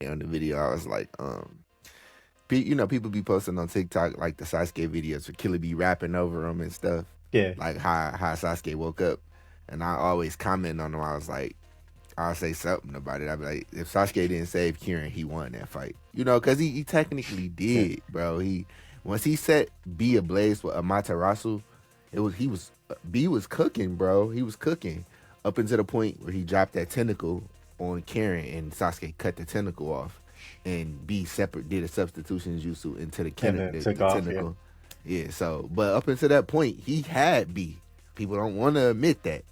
on the video. I was like, people be posting on TikTok like the Sasuke videos where Killer be rapping over them and stuff, Yeah. like how Sasuke woke up, and I always comment on them. I was like, I'll say something about it. I'd be like, if Sasuke didn't save Kieran, he won that fight, because he technically Yeah. did, bro. Once he set B ablaze with Amaterasu, B was cooking, bro. He was cooking up until the point where he dropped that tentacle on Karen and Sasuke cut the tentacle off, and B separate did a substitution jutsu into And then took the off. Yeah. tentacle. Yeah, so but up until that point, he had B. People don't want to admit that,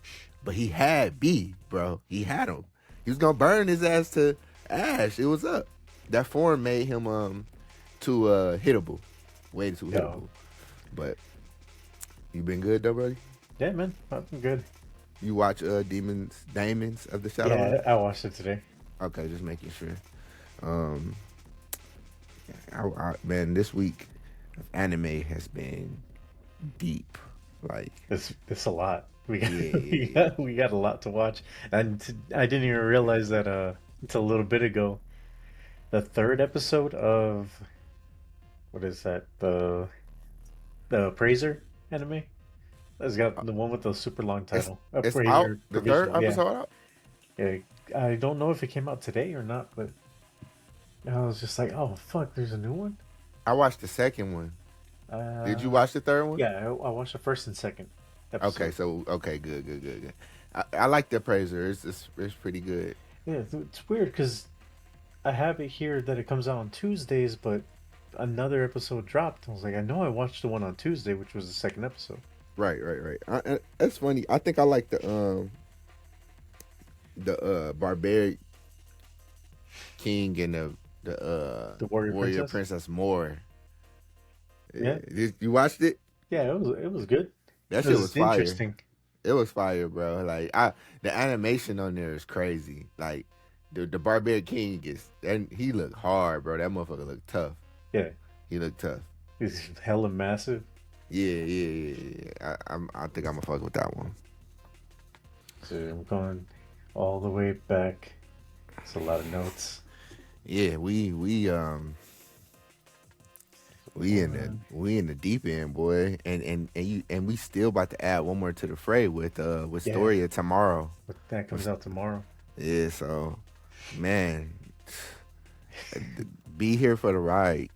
but he had B, bro. He had him. He was gonna burn his ass to ash. It was up. That form made him too hittable, way too Yeah. hittable. But you been good though, buddy. Yeah, man. I'm good. You watch Demons of the Shadowlands? Yeah, I watched it today. Okay, just making sure. Um, man, this week anime has been deep. Like, It's a lot. We got, yeah, we got a lot to watch, and I didn't even realize that it's a little bit ago. The third episode of what is that? The Appraiser anime. It's got the one with the super long it's title. it's out. Appraiser The third Provisional. Yeah, episode out. yeah. I don't know if it came out today or not, but I was just like, oh fuck, there's a new one. I watched the second one. Did you Uh, watch the third one? yeah, I watched the first and second Okay, episode. so okay, good. I like the Appraiser. It's pretty good. Yeah, it's weird because I have it here that it comes out on Tuesdays, but another episode dropped. I was like, I know I watched the one on Tuesday, which was the second episode. Right. That's funny. I think I like the barbaric king and The Warrior warrior Princess. princess more. Yeah, You watched it? yeah, it was good. That It shit was was fire. interesting. It was fire, bro. Like the animation on there is crazy. Like the barbaric king and he looked hard, bro. That motherfucker looked tough. Yeah, He looked tough. it's hella massive. Yeah. I think I'm gonna fuck with that one. So I'm going all the way back. It's a lot of notes. Yeah, we in the deep end, boy, and we still about to add one more to the fray with Yeah, Story of Tomorrow. but that comes out tomorrow. Yeah, so man, be here for the ride,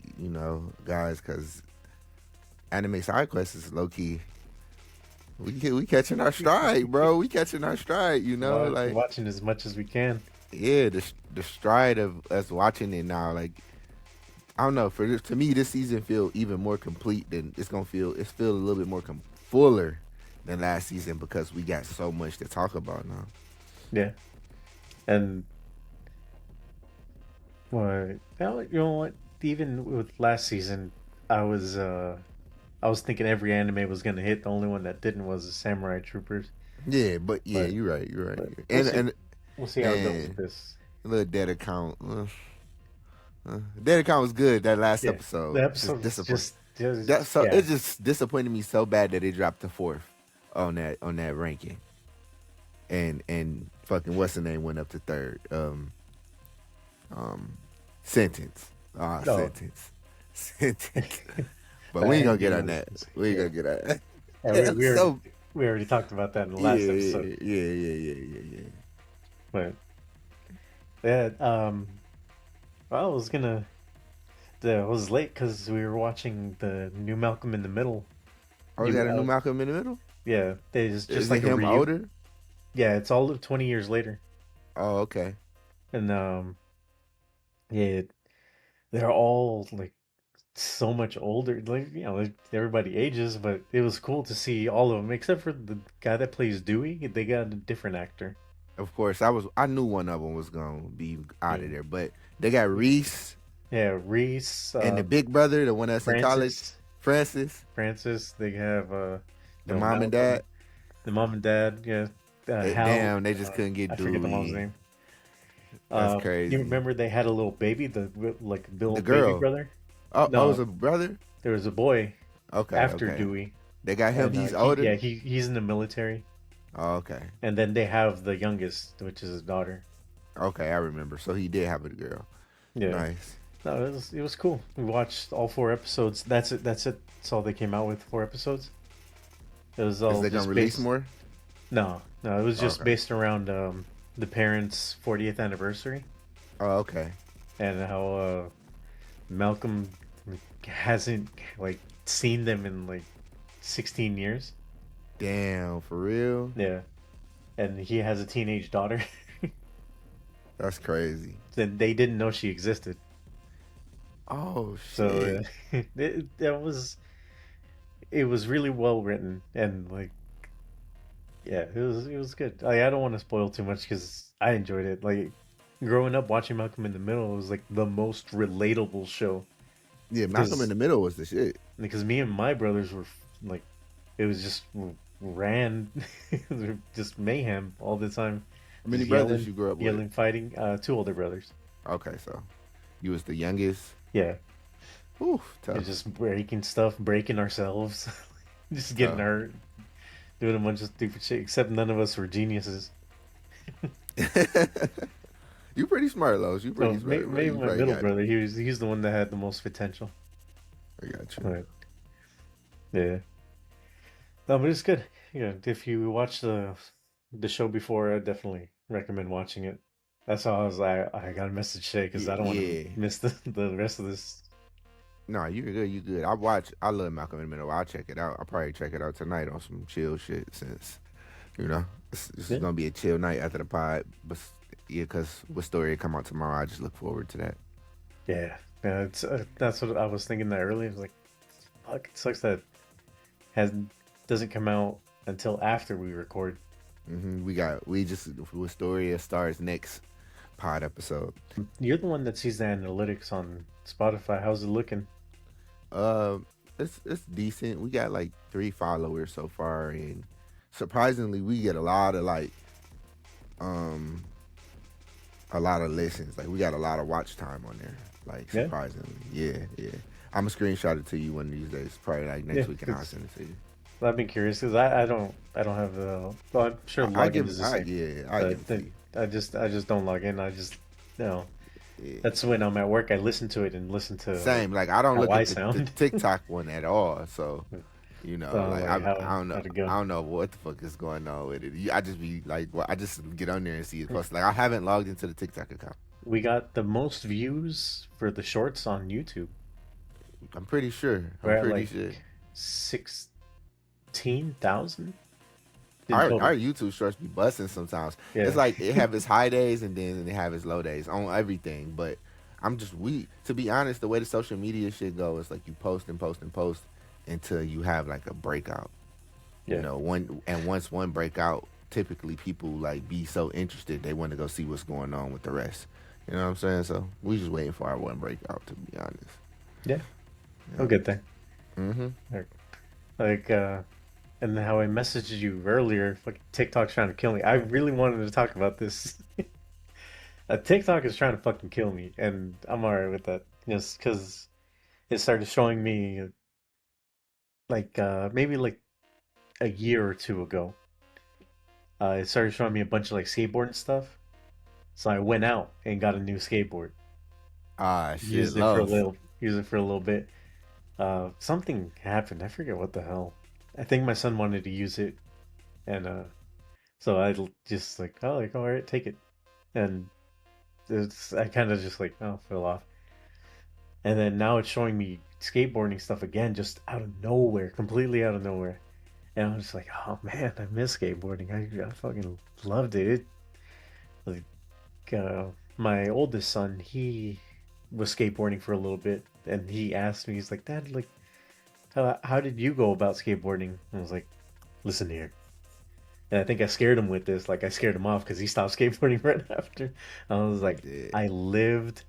guys, because anime side quest is low key. We catching our stride, bro. We catching our stride, like Watching as much as we can. yeah, the stride of us watching it now, like. I don't know. To me, this season feel even more complete than it's gonna feel. It's feel a little bit more fuller than last season because we got so much to talk about now. Yeah, and well, you know what? Even with last season, I was uh, I was thinking every anime was gonna hit. The only one that didn't was the Samurai Troopers. Yeah, but yeah, But you're right. You're right. but we'll And see. and We'll see how it goes with and this. a little dead account. Dead account was good that last Yeah, the episode. Just episode is disappointing. just It yeah. just disappointed me so bad that they dropped the fourth on that ranking. And fucking what's the name went up to third. Um, sentence. No, Sentence. Sentence. But we ain't that gonna get ending on that. was We ain't yeah. gonna get on that. Yeah, It's so we already talked about that in the yeah, last episode. yeah. But yeah, well, I was gonna. I was late because we were watching the new Malcolm in the Middle. Oh, is New that a new Malcolm in the Middle? Yeah, they just Is it like a him reu. older? Yeah, it's all of 20 years later, Oh, okay. and yeah, they're all like so much older. Like like, everybody ages, but it was cool to see all of them except for the guy that plays Dewey. They got a different actor. Of course, I knew one of them was gonna be out Yeah, of there, but they got Reese yeah, Reese, and the big brother, the one that's in college, Francis, Francis, Francis. They have the mom and Malcolm, dad. the mom and dad. Yeah, Hal. Damn, they just couldn't get I forget the mom's Dewey. name. That's You crazy. remember they had a little baby, the like The little baby girl. brother? Oh, it was No, a brother. there was a boy after Okay. Dewey, They got him. and He's older. he's in the military, Oh, okay. and then they have the youngest, which is his daughter. Okay, I remember. So he did have a girl. Yeah. Nice. No, it was cool. We watched all 4 episodes. That's it. That's it. That's all they came out with. 4 episodes. It was Is all they gonna just release based. more? No, no, it was Oh, just okay. based around the parents' 40th anniversary Oh, okay. and how Malcolm hasn't like seen them in like 16 years. Damn, for real? Yeah, and he has a teenage daughter. That's crazy. Then they didn't know she existed. Oh So shit. it was really well written and like yeah, it was good. Like, I don't want to spoil too much because I enjoyed it. Like growing up watching Malcolm in the Middle was like the most relatable show Yeah, Malcolm in because the Middle was the shit. me and my brothers were like it was just ran just mayhem all the time, How many just brothers yelling, you grew up with? fighting. Two older brothers. Okay, so you was the youngest. Yeah, Oof, it's tough, just breaking stuff, breaking ourselves, just getting tough. hurt, doing a bunch of stupid shit. Except none of us were geniuses. You pretty smart, Los. You So pretty smart, bro. maybe You my probably middle got it. brother, he's the one that had the most potential. I got you. Right. Yeah. No, but it's good. Yeah, if you watch the show before, I definitely recommend watching it. That's how I was like, I got to message Shay because Yeah, I don't want to yeah. miss the rest of this. No, you good. You good. I love Malcolm in the Middle. I'll check it out. I'll probably check it out tonight on some chill shit since this is Yeah. gonna be a chill night after the pod. But yeah, cause with story come out tomorrow, I just look forward to that. Yeah. Yeah, that's what I was thinking that earlier. I was like, fuck, it sucks that has doesn't come out until after we record. We just with story starts next pod episode. You're the one that sees the analytics on Spotify. How's it looking? Um, it's decent. We got like 3 followers so far, and surprisingly, we get a lot of um a lot of listens. Like we got a lot of watch time on there. Like Yeah. surprisingly, yeah, yeah. I'm gonna screenshot it to you one of these days. Probably like Yeah, next week, and I'll because send it to you. I've been curious because I don't have the well, I'm sure login is the same, I give but it to you. I just don't log in. I just you know Yeah. that's when I'm at work. I listen to it and listen to like Same. Like I don't how look I at the sound. TikTok one at all. So like Like I don't know. how'd it go? I don't know what the fuck is going on with it. I just be like, I just get on there and see it post. Like I haven't logged into the TikTok account. We got the most views for the shorts on YouTube. I'm pretty sure. We're I'm at pretty like sure. 16,000 in Our total. YouTube shorts be busting sometimes. It's Yeah, like it have its high days and then it have its low days on everything. But to be honest, the way the social media shit go is like you post and post and post until you have like a breakout. yeah, Once one breakout, typically people like be so interested they want to go see what's going on with the rest. You know what I'm saying? So we just waiting for our one breakout, to be honest. yeah. Yeah. Oh, good thing. Mm-hmm. Like, and how I messaged you earlier, like TikTok's trying to kill me. I really wanted to talk about this. TikTok is trying to fucking kill me, and I'm alright with that. Just because it started showing me like maybe like a year or two ago. It started showing me a bunch of like skateboarding stuff. So I went out and got a new skateboard. Ah, shit, Used it for a love. little, used it for a little bit. Something happened. I forget what the hell. I think my son wanted to use it, and so just like, oh, like all right, take it, and I kind of just like, oh, fell off, and then now it's showing me skateboarding stuff again, just out of nowhere, completely out of nowhere, and I'm just like, oh man, I miss skateboarding. I fucking loved it. Like my oldest son, he was skateboarding for a little bit, and he asked me, he's like, Dad, like, how did you go about skateboarding? I was like, listen here. And I think I scared him with this. Like, I scared him off because he stopped skateboarding right after. I was like, Yeah. I lived,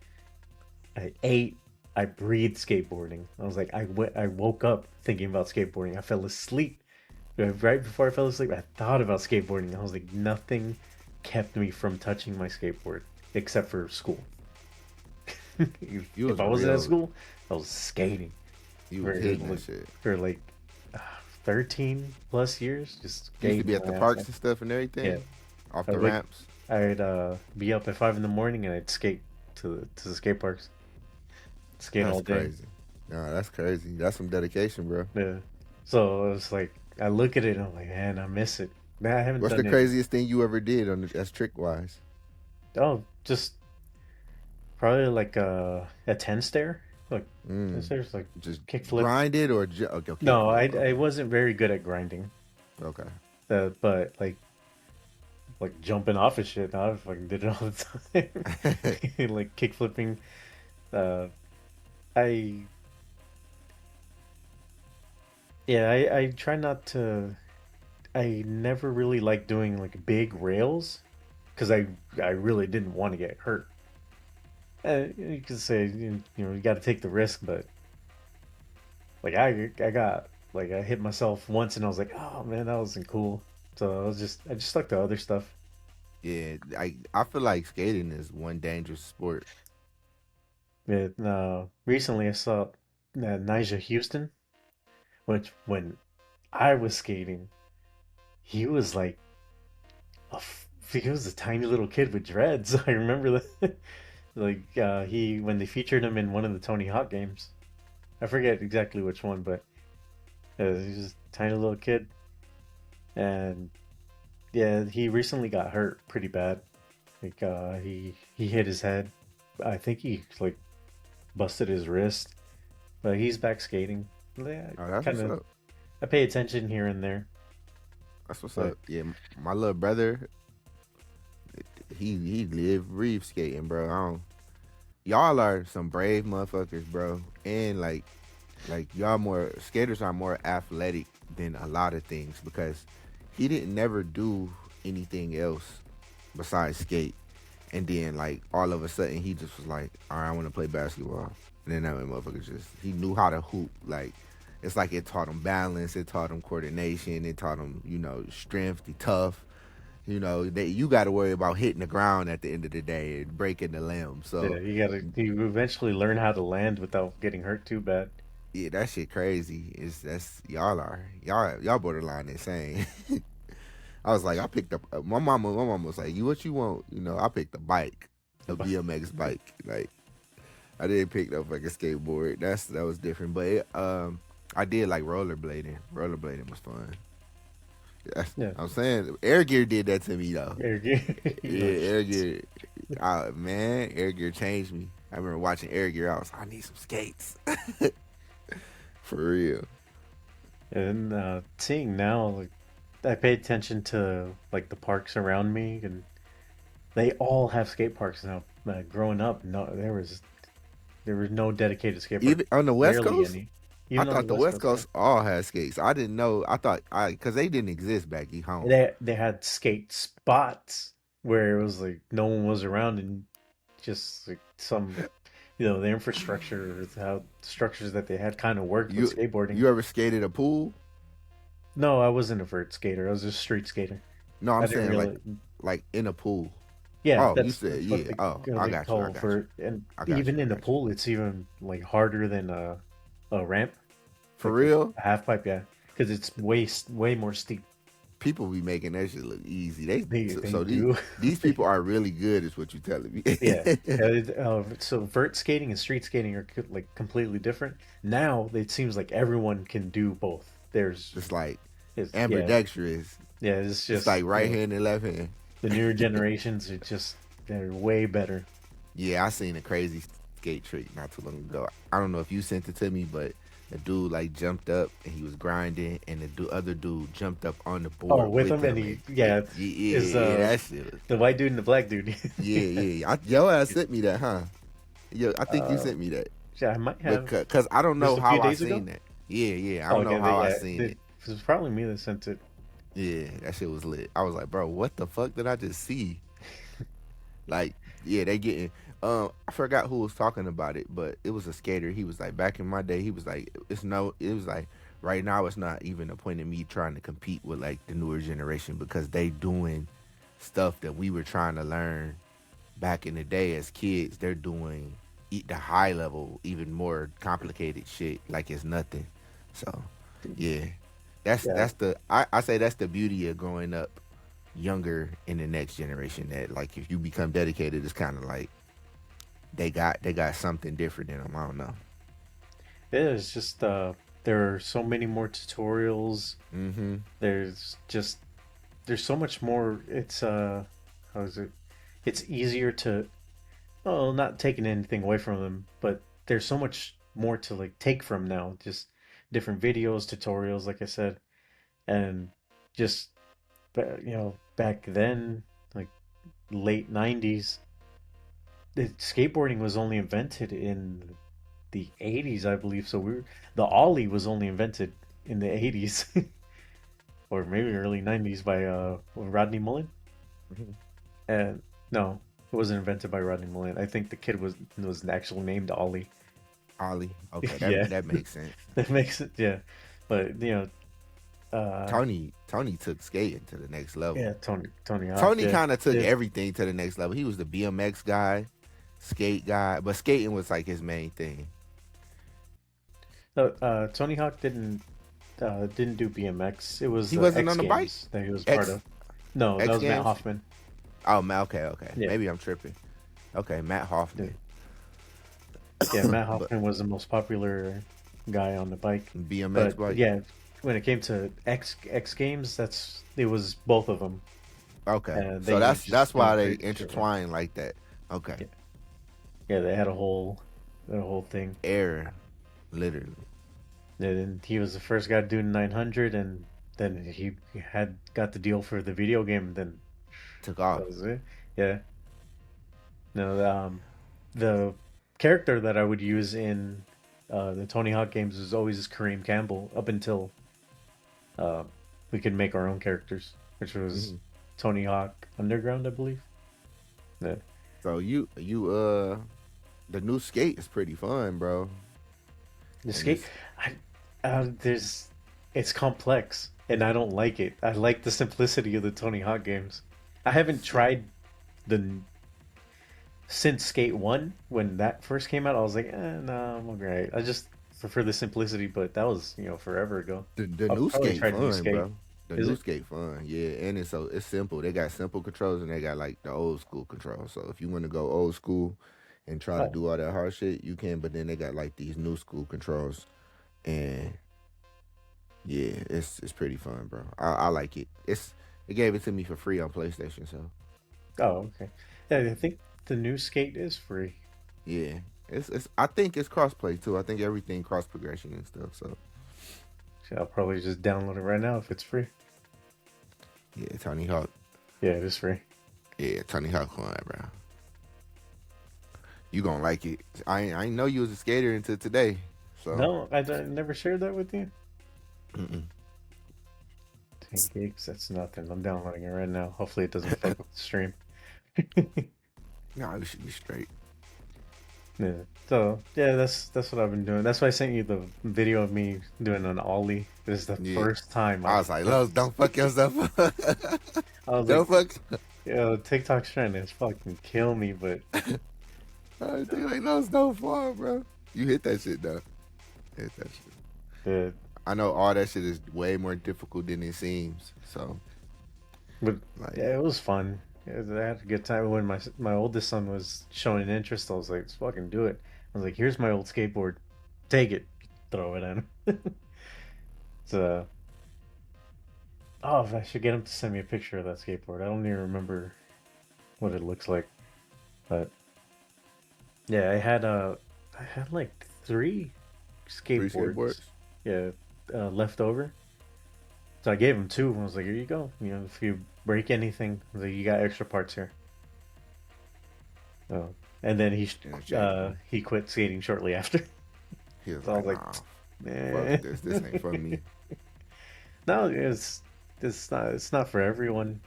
I ate, I breathed skateboarding. I was like, I woke up thinking about skateboarding. I fell asleep. Right before I fell asleep, I thought about skateboarding. I was like, nothing kept me from touching my skateboard except for school. You If was I wasn't at real. school, I was skating You for was hitting that like, shit. for like 13 plus years, just You used to be skating at the my ass parks off. and stuff and Yeah, everything, off I the would ramps. I'd be up at 5 in the morning and I'd skate to the skate parks, skating That's all day. crazy. Nah, that's crazy. That's some dedication, bro. Yeah. So it's like I look at it and I'm like, man, I miss it. Man, I haven't What's the done it. craziest thing you ever did on that's trick wise? Oh, just probably like a 10 stair. Like 10 Mm. stairs, like Just kickflip. grinded or okay, No, kickflip? I Okay, wasn't very good at grinding. okay. But like jumping off of shit, I fucking did it all the time. Like kick flipping. Uh, I yeah, I try not to. I never really like doing like big rails because I really didn't want to get hurt. You could say you got to take the risk, but like I got like I hit myself once and I was like, oh man, that wasn't cool. So I just stuck to other stuff. Yeah, I feel like skating is one dangerous sport. But recently I saw Nigel Houston, which when I was skating, he was like he was a tiny little kid with dreads. I remember that. Like he when they featured him in one of the Tony Hawk games. I forget exactly which one, but he's just a tiny little kid, and yeah, he recently got hurt pretty bad. Like he hit his head. I think he like busted his wrist, but he's back skating. Yeah, Oh, that's kind what's of. up. I pay attention here and there, That's what's but up. Yeah, my little brother, he live breathe skating, bro. I don't, y'all are some brave motherfuckers, bro. And like y'all more skaters are more athletic than a lot of things because he didn't never do anything else besides skate. And then like all of a sudden he just was like, all right, I want to play basketball. And then that motherfucker just he knew how to hoop. Like it's like it taught him balance, it taught him coordination, it taught him strength, he tough. That you got to worry about hitting the ground at the end of the day and breaking the limb. yeah, So you eventually learn how to land without getting hurt too bad. yeah, that shit crazy. Is that's y'all borderline insane. I was like, I picked up my mama was like, you what you want? I picked a bike, a BMX bike. Like I didn't pick up like a skateboard. That was different. But I did like rollerblading. Rollerblading was fun. Yeah, I'm saying air gear did that to me though. you're Yeah, like air shit. gear. Man, air gear changed me. I remember watching air gear. I was like, I need some skates. For real. And seeing now, like I pay attention to like the parks around me, and they all have skate parks now. Growing up, no, there was no dedicated skate park, Even on the West barely Coast, any. I Even on the thought the West West Coast, yeah. Coast all had skates. I didn't know. I thought because they didn't exist back home. They had skate spots where it was like no one was around, and just like some, the infrastructure, how structures that they had kind of worked with You skateboarding. you ever skated a pool? No, I wasn't a vert skater. I was just street skater. No, I I'm didn't saying really. like in a pool. Yeah, Oh, you said that's what yeah. Oh, I they got you. I call got you. vert, and I got you. even I in the got you. pool, it's even like harder than a ramp, For like real, a half pipe. Yeah, because it's way more steep. people be making that shit look easy. They so, They so these do. these people are really good, is what you telling me. Yeah. So vert skating and street skating are like completely different. Now it seems like everyone can do both. Just like It's yeah, ambidextrous. yeah. It's It's just like right hand and left hand. the newer generations are just they're way better. Yeah, I seen a crazy skate trick not too long ago. I don't know if you sent it to me, but the dude like jumped up and he was grinding, and the other dude jumped up on the Oh, board with with him and him, he and yeah is yeah, that shit was, the white dude and the black dude. Yo ass sent me that, huh? Yo, I think you uh, sent me that, yeah, I might but have cause I don't know just a few how I days ago. seen that. Yeah, I Oh, don't okay, know how I yeah, seen it. it was probably me that sent it. Yeah, that shit was lit. I was like, bro, what the fuck did I just see? Like, yeah, they getting. I forgot who was talking about it, but it was a skater. He was like, back in my day, he was like, it's no, it was like, right now, it's not even a point in me trying to compete with like the newer generation because they doing stuff that we were trying to learn back in the day as kids. They're doing the high level, even more complicated shit like it's nothing. So, yeah, Yeah, I say that's the beauty of growing up younger in the next generation, that like if you become dedicated, it's kind of like they got something different in them. I don't know. Yeah, it's just there are so many more tutorials. Mm-hmm. There's just there's so much more. It's how is it? It's easier to, well, not taking anything away from them, but there's so much more to like take from now. Just different videos, tutorials, like I said, and just back then, like late 90s, skateboarding was only invented in the 80s, I believe. So the ollie was only invented in the 80s or maybe early 90s by Rodney Mullen. Mm-hmm. And no, it wasn't invented by Rodney Mullen. I think the kid was actually named Ollie. Ollie. Okay, Yeah, that makes sense. that makes it. Yeah, but Tony took skating to the next level. yeah, Tony Hawk. Tony Yeah, kind of took yeah. everything to the next level. He was the BMX guy, skate guy, but skating was like his main thing. No, Tony Hawk didn't do BMX. It was He wasn't X on the bike. Games that he was part X of. No, that X was Matt Games. Hoffman. Oh, okay. Yeah, Maybe I'm tripping. Okay, Matt yeah, Hoffman, yeah. Matt but Hoffman was the most popular guy on the bike. BMX But bike. yeah, when it came to X Games, it was both of them. Okay, so They just that's why they great together. intertwine like that. Okay, Yeah, yeah. They had a whole thing. air, literally And then he was the first guy to do 900, and then he had got the deal for the video game. And then took that off. was it. Yeah. No, the character that I would use in the Tony Hawk games was always Kareem Campbell up until uh, we could make our own characters, which was Hmm. Tony Hawk Underground, I believe. Yeah. So the new skate is pretty fun, bro. The And skate, I, there's, it's complex, and I don't like it. I like the simplicity of the Tony Hawk games. I haven't tried the since Skate One when that first came out. I was like, no, I'm alright. I just prefer the simplicity, but that was forever ago. the I'll new probably skate try the new fun, skate. bro. The Is new it? skate fun, yeah, and it's simple. They got simple controls and they got like the old school controls. So if you want to go old school and try to Oh, do all that hard shit, you can. But then they got like these new school controls, and yeah, it's pretty fun, bro. I like it. It gave it to me for free on PlayStation, so oh, okay. Yeah, I think the new skate is free. yeah, it's. I think it's crossplay too. I think everything cross progression and stuff. So So I'll probably just download it right now if it's free. yeah, Tony Hawk. Yeah, it is free. Yeah, Tony Hawk fun, bro. You gonna like it. I ain't know you was a skater until today. So No, I never shared that with you. mm-mm. 10 gigs, that's nothing. I'm downloading it right now. Hopefully it doesn't fuck with the stream. No, you should be straight. Yeah. So yeah, that's what I've been doing. That's why I sent you the video of me doing an ollie. This is the Yeah. first time I was like, Los, don't fuck yourself up. I was like, Don't fuck. yo, TikTok's trying to fucking kill me, but I think like, no, it's no far, bro. You hit that shit though. Hit that shit. the I know all that shit is way more difficult than it seems. So but like, yeah, it was fun. I had a good time when my oldest son was showing interest. I was like, let's fucking do it. I was like, here's my old skateboard, take it, throw it at him. So, oh, I should get him to send me a picture of that skateboard. I don't even remember what it looks like, but yeah, I had like three three skateboards. skateboards, yeah, left over. So I gave him two. I was like, here you go. If you break anything, I was like, you got extra parts here. Oh, and then Yeah, Jay, he quit skating shortly after. he was So I was like, like, nah, fuck nah. this. This ain't for me. No, it's not for everyone.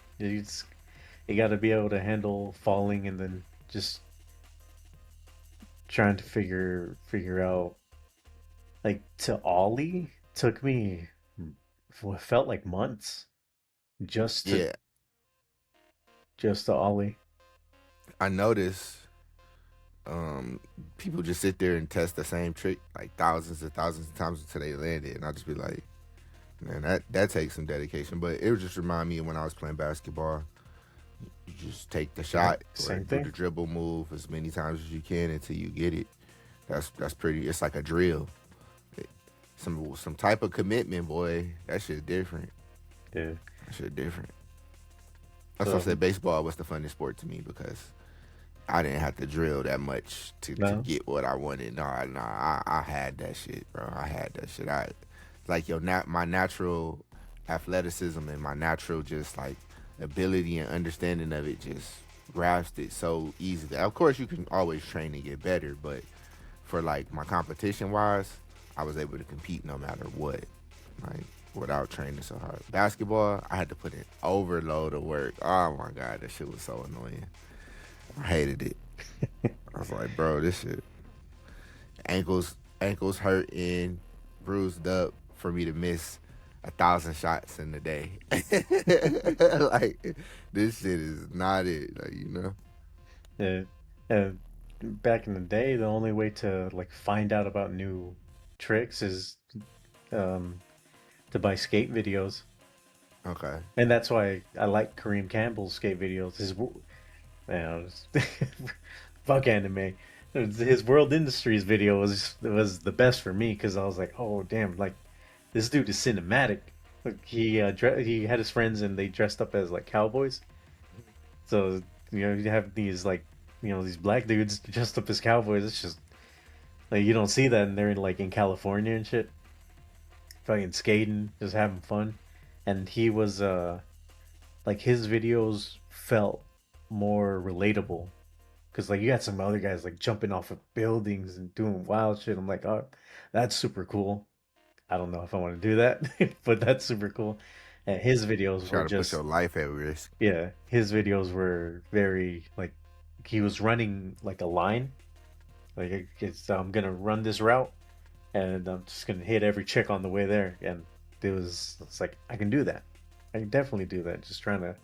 You got to be able to handle falling and then just trying to figure out like to ollie took me what felt like months just to Yeah, just to ollie. I noticed. People just sit there and test the same trick like thousands and thousands of times until they land it, and I just be like, man, that takes some dedication. But it would just remind me of when I was playing basketball. You just take the Yeah, shot or same do the thing. dribble move as many times as you can until you get it. That's pretty. It's like a drill. It- some type of commitment, boy. That shit different. Yeah. That shit different. That's why I So said baseball was the funnest sport to me because I didn't have to drill that much to no. get what I wanted. No, I had that shit, bro. I had that shit. I like my natural athleticism and my natural just like ability and understanding of it just grasped it so easily. Of course, you can always train to get better, but for like my competition wise, I was able to compete no matter what, like without training so hard. Basketball, I had to put in overload of work. Oh my god, that shit was so annoying. I hated it. I was like, bro, this shit ankles hurting, bruised up for me to miss 1,000 shots in a day. Like this shit is not it. Like Yeah. Uh, Back in the day, the only way to like find out about new tricks is um to buy skate videos, Okay. and that's why I like Kareem Campbell's skate videos. Man, fuck anime. His World Industries video was the best for me because I was like, oh damn, like this dude is cinematic. Like he had his friends and they dressed up as like cowboys. So you have these like these black dudes dressed up as cowboys. It's just like you don't see that, and they're in California and shit, fucking skating, just having fun. And he was like his videos felt more relatable because like you had some other guys like jumping off of buildings and doing wild shit. I'm like, oh, that's super cool. I don't know if I want to do that, but that's super cool. And his videos were Try to put your just life at risk. yeah, his videos were very like he was running like a line. Like I'm gonna run this route and I'm just gonna hit every chick on the way there. And it's like I can do that. I can definitely do that. Just trying to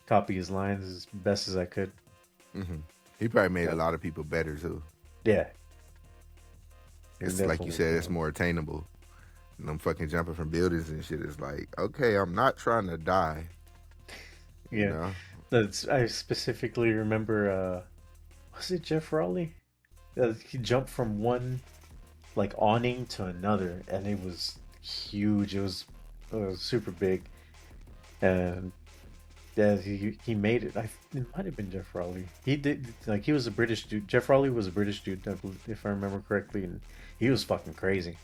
copy his lines as best as I could. Hmm. He probably made a But lot of people better too. yeah, It's like you definitely. said, it's more attainable. And them fucking jumping from buildings and shit is like, okay, I'm not trying to die, you Yeah, know? I specifically remember. Was it Jeff Raleigh? He jumped from one like awning to another, and it was huge. It was super big, and yeah, he made it. It might have been Jeff Raleigh. He did like he was a British dude. Jeff Raleigh was a British dude, if I remember correctly, and he was fucking crazy.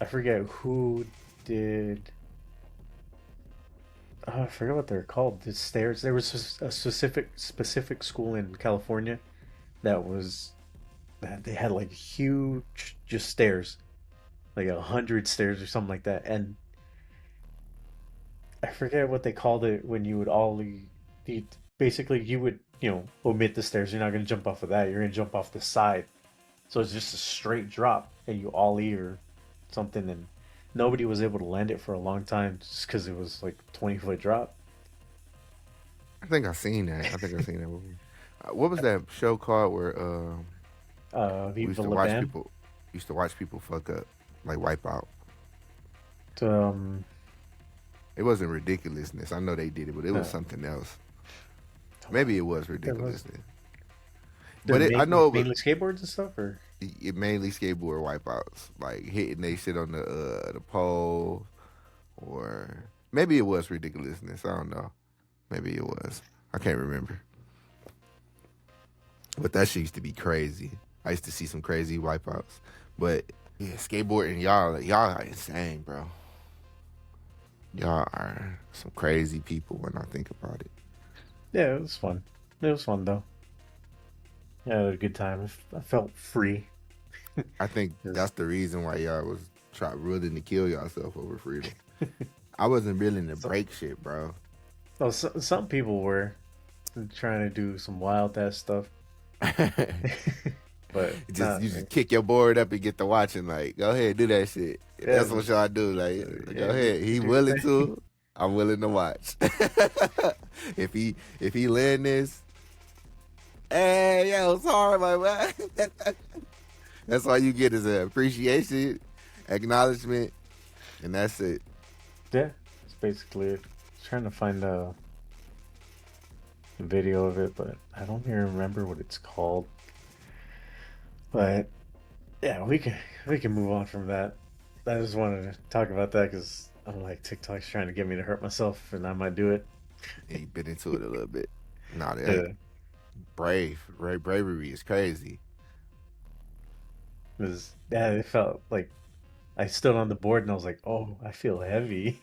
I forget who did. Oh, I forget what they're called. The stairs. There was a specific school in California that was that they had like huge just stairs, like 100 stairs or something like that. And I forget what they called it when you would basically you would omit the stairs. You're not gonna jump off of that. You're gonna jump off the side. So it's just a straight drop, and you ollie or something, and nobody was able to land it for a long time just because it was like 20-foot drop. I think I've seen that. I think I've seen that movie. What was that show called where we used Viva to La watch Bam. people fuck up, like wipe out. Um, It wasn't ridiculousness. I know they did it, but it was no, something else. Maybe it was there was ridiculousness, they're but I know mainly skateboards and stuff, or it mainly skateboard wipeouts, like hitting they shit on the pole, or maybe it was ridiculousness. I don't know. Maybe it was. I can't remember. But that shit used to be crazy. I used to see some crazy wipeouts. But yeah, skateboarding, y'all are insane, bro. Y'all are some crazy people when I think about it. yeah, it was fun. It was fun though. Yeah, I had a good time. I felt free. I think that's Just the reason why y'all was willing to kill yourself over freedom. I wasn't willing to so, break shit, bro. some people were trying to do some wild ass stuff, but just not you me. just kick your board up and get to watching. Like, go ahead, do that shit. Yeah, That's what y'all do. Like, go yeah, ahead. He do your willing thing. to. I'm willing to watch. If he land this, hey yo, sorry, my man. That's all you get is an appreciation, acknowledgement, and that's it. Yeah, it's basically it. Trying to find video of it, but I don't even remember what it's called. But yeah, we can move on from that. I just wanted to talk about that because I'm like TikTok's trying to get me to hurt myself, and I might do it. Yeah, you been into it a little bit. Nah, that Yeah, bravery is crazy. because yeah, it felt like I stood on the board and I was like, oh, I feel heavy.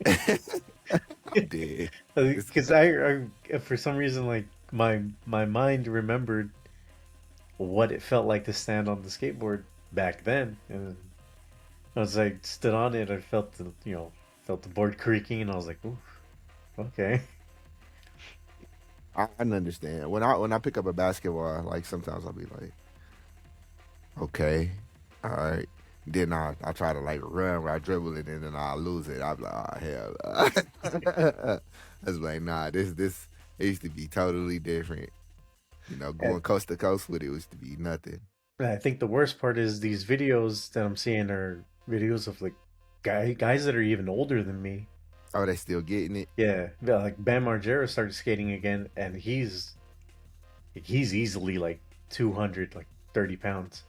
I'm dead. It's Because I for some reason like my mind remembered what it felt like to stand on the skateboard back then, and I was like stood on it. I felt the felt the board creaking, and I was like, ooh, okay. I understand. When I pick up a basketball, like sometimes I'll be like, okay, all right. Then I try to like run where I dribble it and then I lose it. I'm like, oh hell. I was like, nah, this it used to be totally different. You know, And going coast to coast with it used to be nothing. I think the worst part is these videos that I'm seeing are videos of like guys that are even older than me. Oh, they still getting it? Yeah, like Bam Margera started skating again, and he's easily like 200, like 30 pounds.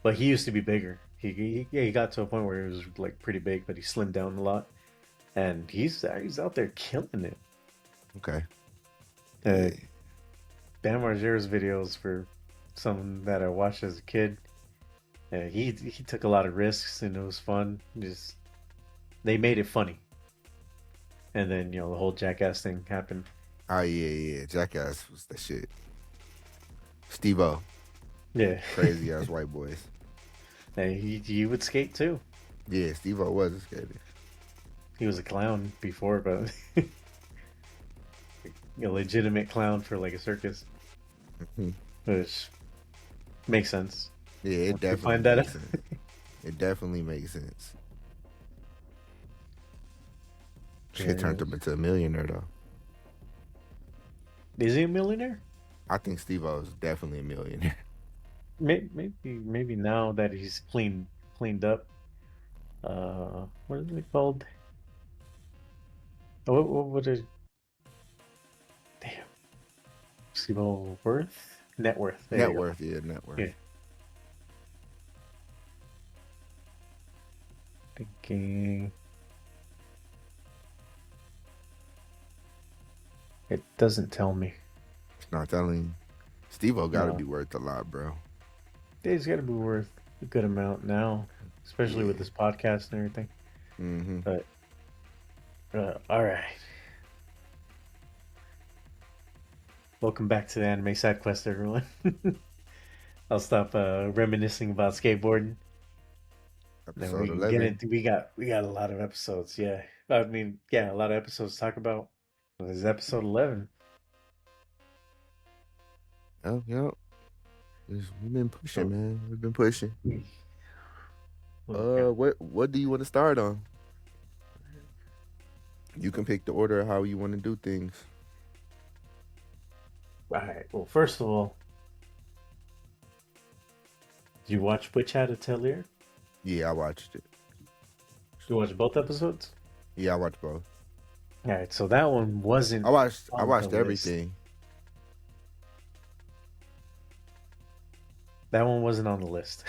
But he used to be bigger. He got to a point where he was like pretty big, but he slimmed down a lot, and he's out there killing it. Okay. Uh, Yeah. Bam Margera's videos for some that I watched as a kid. He took a lot of risks and it was fun. Just they made it funny, and then the whole jackass thing happened. Oh yeah. Jackass was the shit. Steve-O. Yeah, Crazy ass white boys. and he would skate too. Yeah, Steve-O was a skater. He was a clown before, but a legitimate clown for like a circus, Mhm. which makes sense. Yeah, it Once you definitely find that out. makes sense. It definitely makes sense. Shit Yeah. turned him into a millionaire though. Is he a millionaire? I think Steve-O is definitely a millionaire. Maybe now that he's cleaned up. What is it called? Oh, what would it? Damn, Steve Worth, net worth. There Net you go. worth, yeah, net worth. Yeah, thinking it doesn't tell me. It's not telling you. Steve-O gotta No, be worth a lot, bro. he's got to be worth a good amount now, especially with Yeah. this podcast and everything. Mm-hmm. But all right, welcome back to the anime side quest, everyone. I'll stop reminiscing about skateboarding. Then we Episode can get 11. into we got a lot of episodes. Yeah, I mean, yeah, a lot of episodes to talk about. This is episode 11. Yep. We've been pushing, So man. We've been pushing. yeah. What do you want to start on? You can pick the order of how you want to do things. All right. Well, first of all, did you watch Witch Hat Atelier? Yeah, I watched it. Did you watch both episodes? Yeah, I watched both. All right. So that one wasn't I on the watched list. everything. That one wasn't on the list.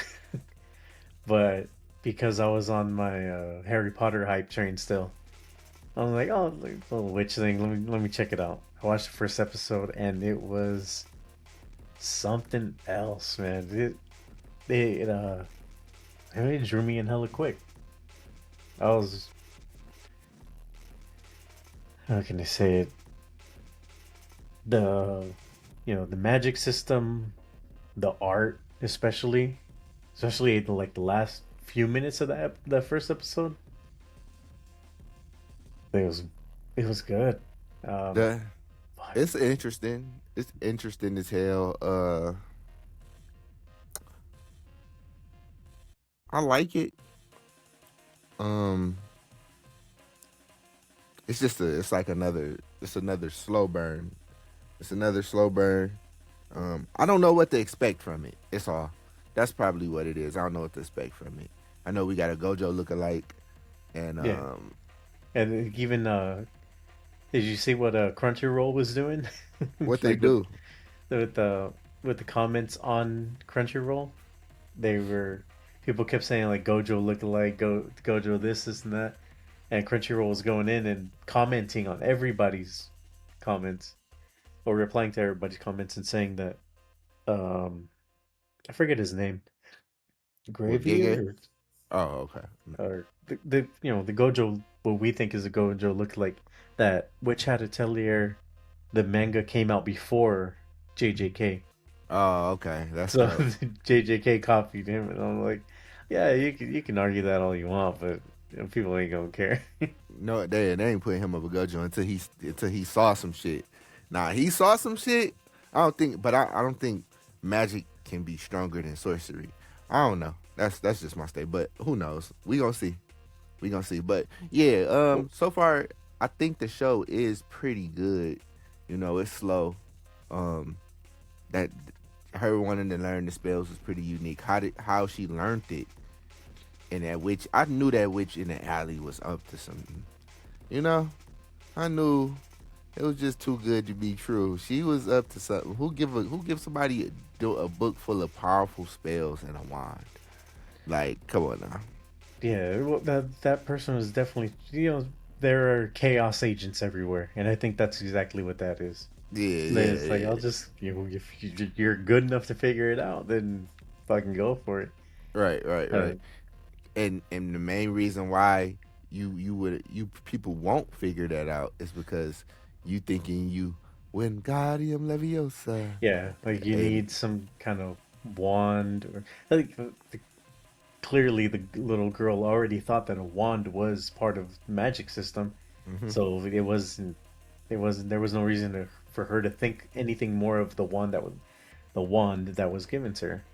But because I was on my Harry Potter hype train still, I was like, oh, like, little witch thing. Let me check it out. I watched the first episode and it was something else, man. It drew me in hella quick. I was, how can I say it? The the magic system, the art, especially like the last few minutes of the first episode. It was it was good. Um, The but It's interesting. It's interesting as hell. I like it. Um, it's like another slow burn. It's another slow burn. I don't know what to expect from it. It's all. That's probably what it is. I don't know what to expect from it. I know we got a Gojo lookalike, and yeah, and even Did you see what Crunchyroll was doing? What they Like do? with the with the comments on Crunchyroll, they were people kept saying like Gojo look alike, Gojo this and that, and Crunchyroll was going in and commenting on everybody's comments or replying to everybody's comments and saying that um I forget his name, What Gege? Gravier Oh, okay. or the the Gojo what we think is a Gojo looked like that Witch Hat Atelier the manga came out before JJK. Oh, okay. That's So dope. JJK copied him, and I'm like, yeah, you can argue that all you want, but people ain't gonna care. No, they ain't putting him up a Gojo until he saw some shit. Nah, he saw some shit. I don't think, but I don't think magic can be stronger than sorcery. I don't know. That's just my state, but who knows? We gonna see. We gonna see. But yeah, so far I think the show is pretty good. You know, it's slow. Um, that her wanting to learn the spells was pretty unique. How she learned it, and that witch, I knew that witch in the alley was up to something. You know, I knew it was just too good to be true. She was up to something. Who give somebody a book full of powerful spells and a wand? Like, come on now. Yeah, well, that person was definitely there are chaos agents everywhere, and I think that's exactly what that is. Yeah, yeah, It's like yeah. I'll just if you're good enough to figure it out, then fucking go for it. Right, right, Uh, right. And the main reason why you people won't figure that out is because you thinking you Wingardium Leviosa, yeah, like you and need some kind of wand or like clearly the little girl already thought that a wand was part of the magic system, hmm so it wasn't there was no reason for her to think anything more of the wand that was given to her,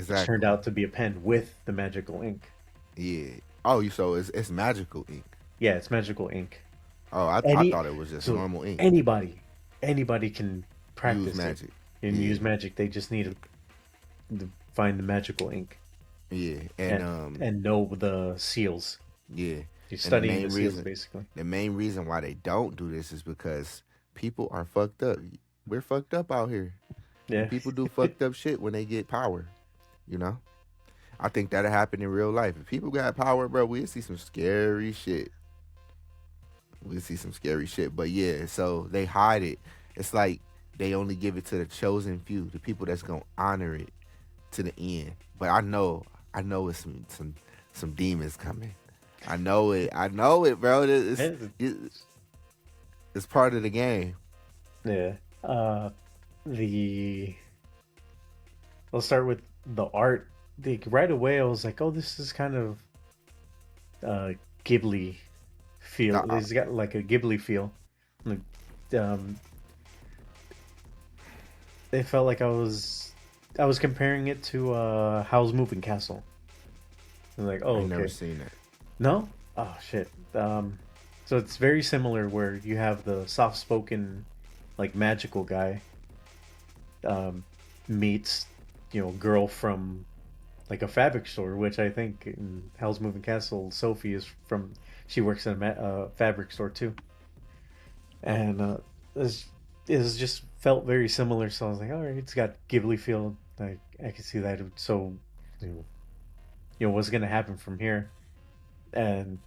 which turned exactly. out to be a pen with the magical ink. Yeah. Oh, you so it's magical ink. Yeah, it's magical ink. Oh, I Any thought it was just so normal ink. anybody anybody can Use practice it magic. and Yeah, use magic. They just need to find the magical ink yeah, and know the seals. yeah, You're and studying the seals basically. the main reason why they don't do this is because people are fucked up. We're fucked up out here, and Yeah. people do fucked up shit when they get power. You know, I think that'll happen in real life. If people got power, bro, we'll see some scary shit. We'll see some scary shit. But yeah, so they hide it. It's like they only give it to the chosen few, the people that's gonna honor it to the end. But I know it's some demons coming. I know it, bro. Yeah. It's part of the game. Yeah. The Let's start with the art. Right away, I was like, "Oh, this is kind of uh, Ghibli feel." Uh, It's got like a Ghibli feel. Like, um, it felt like I was comparing it to Howl's Moving Castle. I was like, I "Oh, ain't never okay." seen that. No? Oh shit. So it's very similar where you have the soft-spoken, like magical guy, um, meets, girl from like a fabric store, which I think in Hell's Moving Castle, Sophie is from. She works in a fabric store too, and it's just felt very similar. So I was like, all right, it's got Ghibli feel. I can see that. So, you know, what's gonna happen from here? And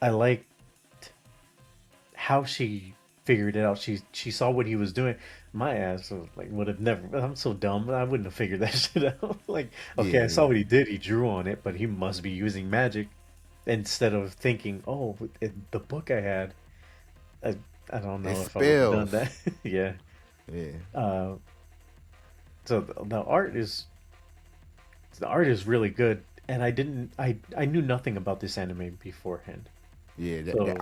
I like how she figured it out. She saw what he was doing. My ass would have never. I'm so dumb. I wouldn't have figured that shit out. Like, okay, Yeah, I saw yeah. what he did. He drew on it, but he must be using magic instead of thinking, oh, in the book I had. I, I don't It's know if I would have done spells. that. Yeah. Yeah, Uh, so the art is really good, and I knew nothing about this anime beforehand. yeah. So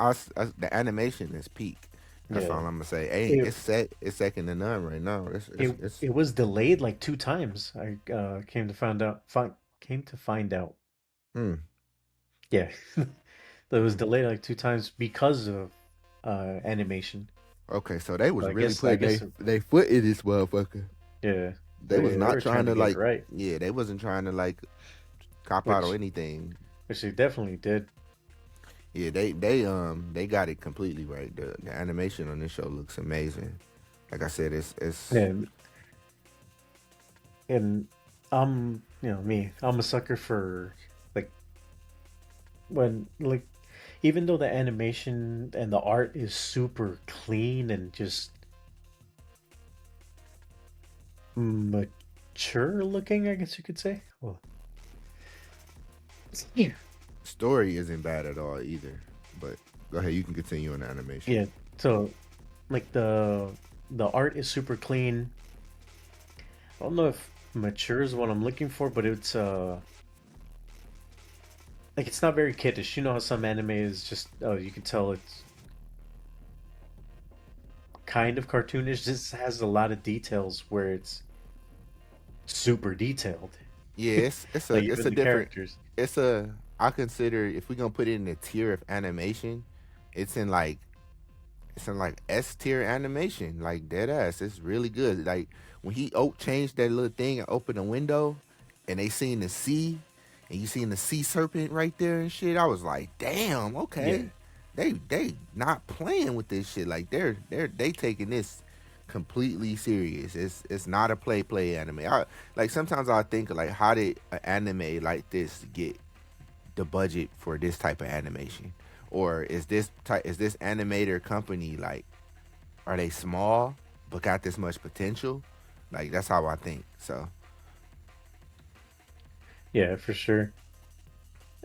The animation is peak. That's all yeah, I'm gonna say. Hey, it it's second to none right now. it It's it was delayed like two times. I came to find out. hmm. Yeah, that was Hmm. delayed like two times because of animation. Okay, so they So was I really guess I putting guess they foot in this motherfucker. yeah, They was they not were trying trying to to get it like, right, yeah, they wasn't trying to like cop out or which anything. which they definitely did. Yeah, they got it completely right. The animation on this show looks amazing. Like I said, it's And and I'm me. I'm a sucker for like when like even though the animation and the art is super clean and just mature looking, I guess you could say. Well, yeah. story isn't bad at all either. But go ahead, you can continue on the animation. Yeah. So like the art is super clean. I don't know if mature is what I'm looking for, but it's like it's not very kiddish. You know how some anime is just you can tell it's kind of cartoonish. This has a lot of details where it's super detailed. Yeah, it's a Like it's even a the different characters. it's a I consider if we're gonna put it in a tier of animation, it's in like it's in like S tier animation, like dead ass. It's really good. Like when he changed that little thing and opened the window, and they seen the sea, and you seen the sea serpent right there and shit. I was like, damn, Yeah. okay, they not playing with this shit. Like they taking this completely serious. It's not a play anime. Like sometimes I think like how did an anime like this get the budget for this type of animation? Or is this animator company like are they small but got this much potential? Like that's how I think. So Yeah, for sure.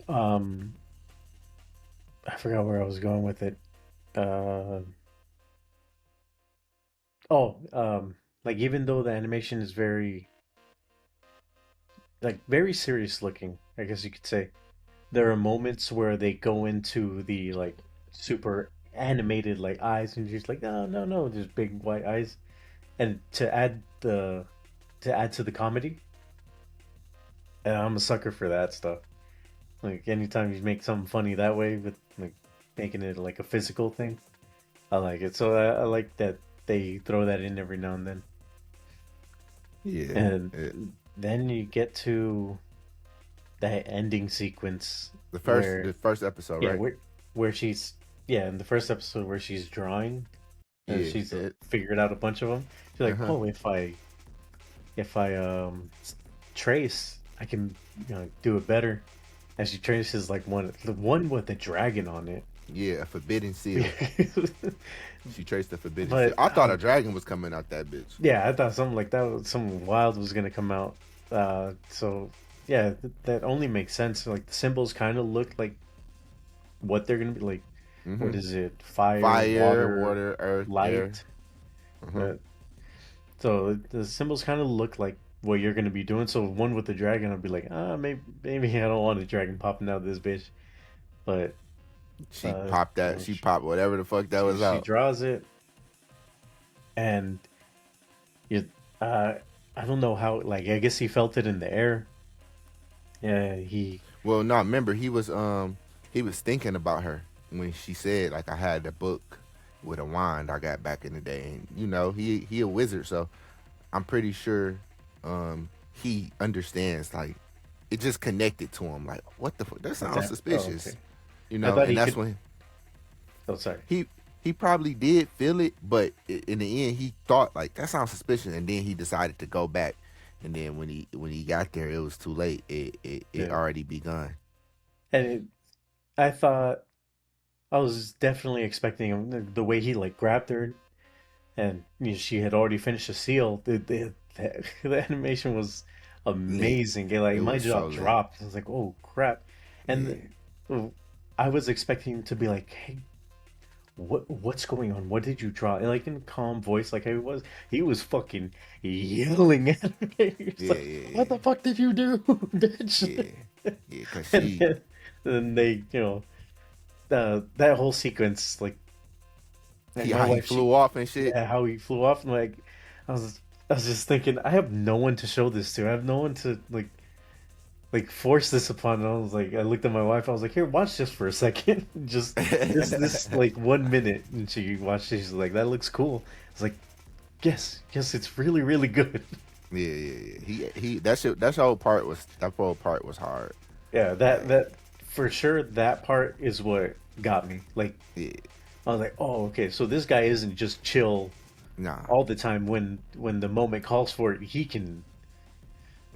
Um I forgot where I was going with it. Uh like even though the animation is very serious looking, I guess you could say. There are moments where they go into the like super animated like eyes and she's like, no, no, no, just big white eyes. And to add to the comedy, and I'm a sucker for that stuff. Like anytime you make something funny that way with like making it like a physical thing, I like it. So I like that they throw that in every now and then. yeah, And then you get to that ending sequence the where first episode, yeah, right? where she's yeah, in the first episode where she's drawing and Yeah, she's figured out a bunch of them. She's like, uh-huh. "Oh, if I trace, I can do it better." And she traces like the one with the dragon on it. Yeah, a forbidden seal. She traced the forbidden seal. But I thought a dragon was coming out that bitch. yeah, I thought something like that, something wild was gonna come out. So yeah, that only makes sense. Like the symbols kind of look like what they're gonna be like. Hmm. What is it? Fire, Fire, water, water, earth, air. light. Uh-huh. Uh, so the symbols kind of look like what you're gonna be doing. So one with the dragon, I'll be like, maybe I don't want a dragon popping out of this bitch. But She popped that. She popped whatever the fuck that was she out. draws it, and you, uh, I don't know how. Like I guess he felt it in the air. Yeah, he. Well, no, remember he was thinking about her when she said like I had the book with a wand I got back in the day, and you know he a wizard, so I'm pretty sure he understands like it just connected to him like what the fuck that What's sounds that? Oh, suspicious, okay. you I know, thought and he that's could. when Oh, sorry. he he probably did feel it, but in the end he thought like that sounds suspicious, and then he decided to go back, and then when he got there it was too late. It Yeah, already begun. and I thought I was definitely expecting him the way he like grabbed her and she had already finished the seal. The animation was Lit. amazing. It Like my was so jaw lit. dropped. I was like, "Oh crap!" And Yeah. I was expecting to be like, "Hey, what's going on? What did you draw?" And, like in a calm voice, like he was fucking yelling at me. He was Yeah, like, yeah, "What yeah. the fuck did you do, bitch?" Yeah. Yeah, cause And she then they, that whole sequence, like my how he wife, flew off and shit. yeah, how he flew off, and like I was, I was just thinking, I have no one to show this to. I have no one to like force this upon. And I was like, I looked at my wife. I was like, here, watch this for a second, just this like 1 minute, and she watched it. She's like, that looks cool. I was like, yes, yes, it's really, really good. Yeah, yeah, yeah. That whole part was hard. Yeah, that Like, that for sure that part is what got me. Like Yeah, I was like, oh, okay, so this guy isn't just chill nah, all the time. When the moment calls for it, he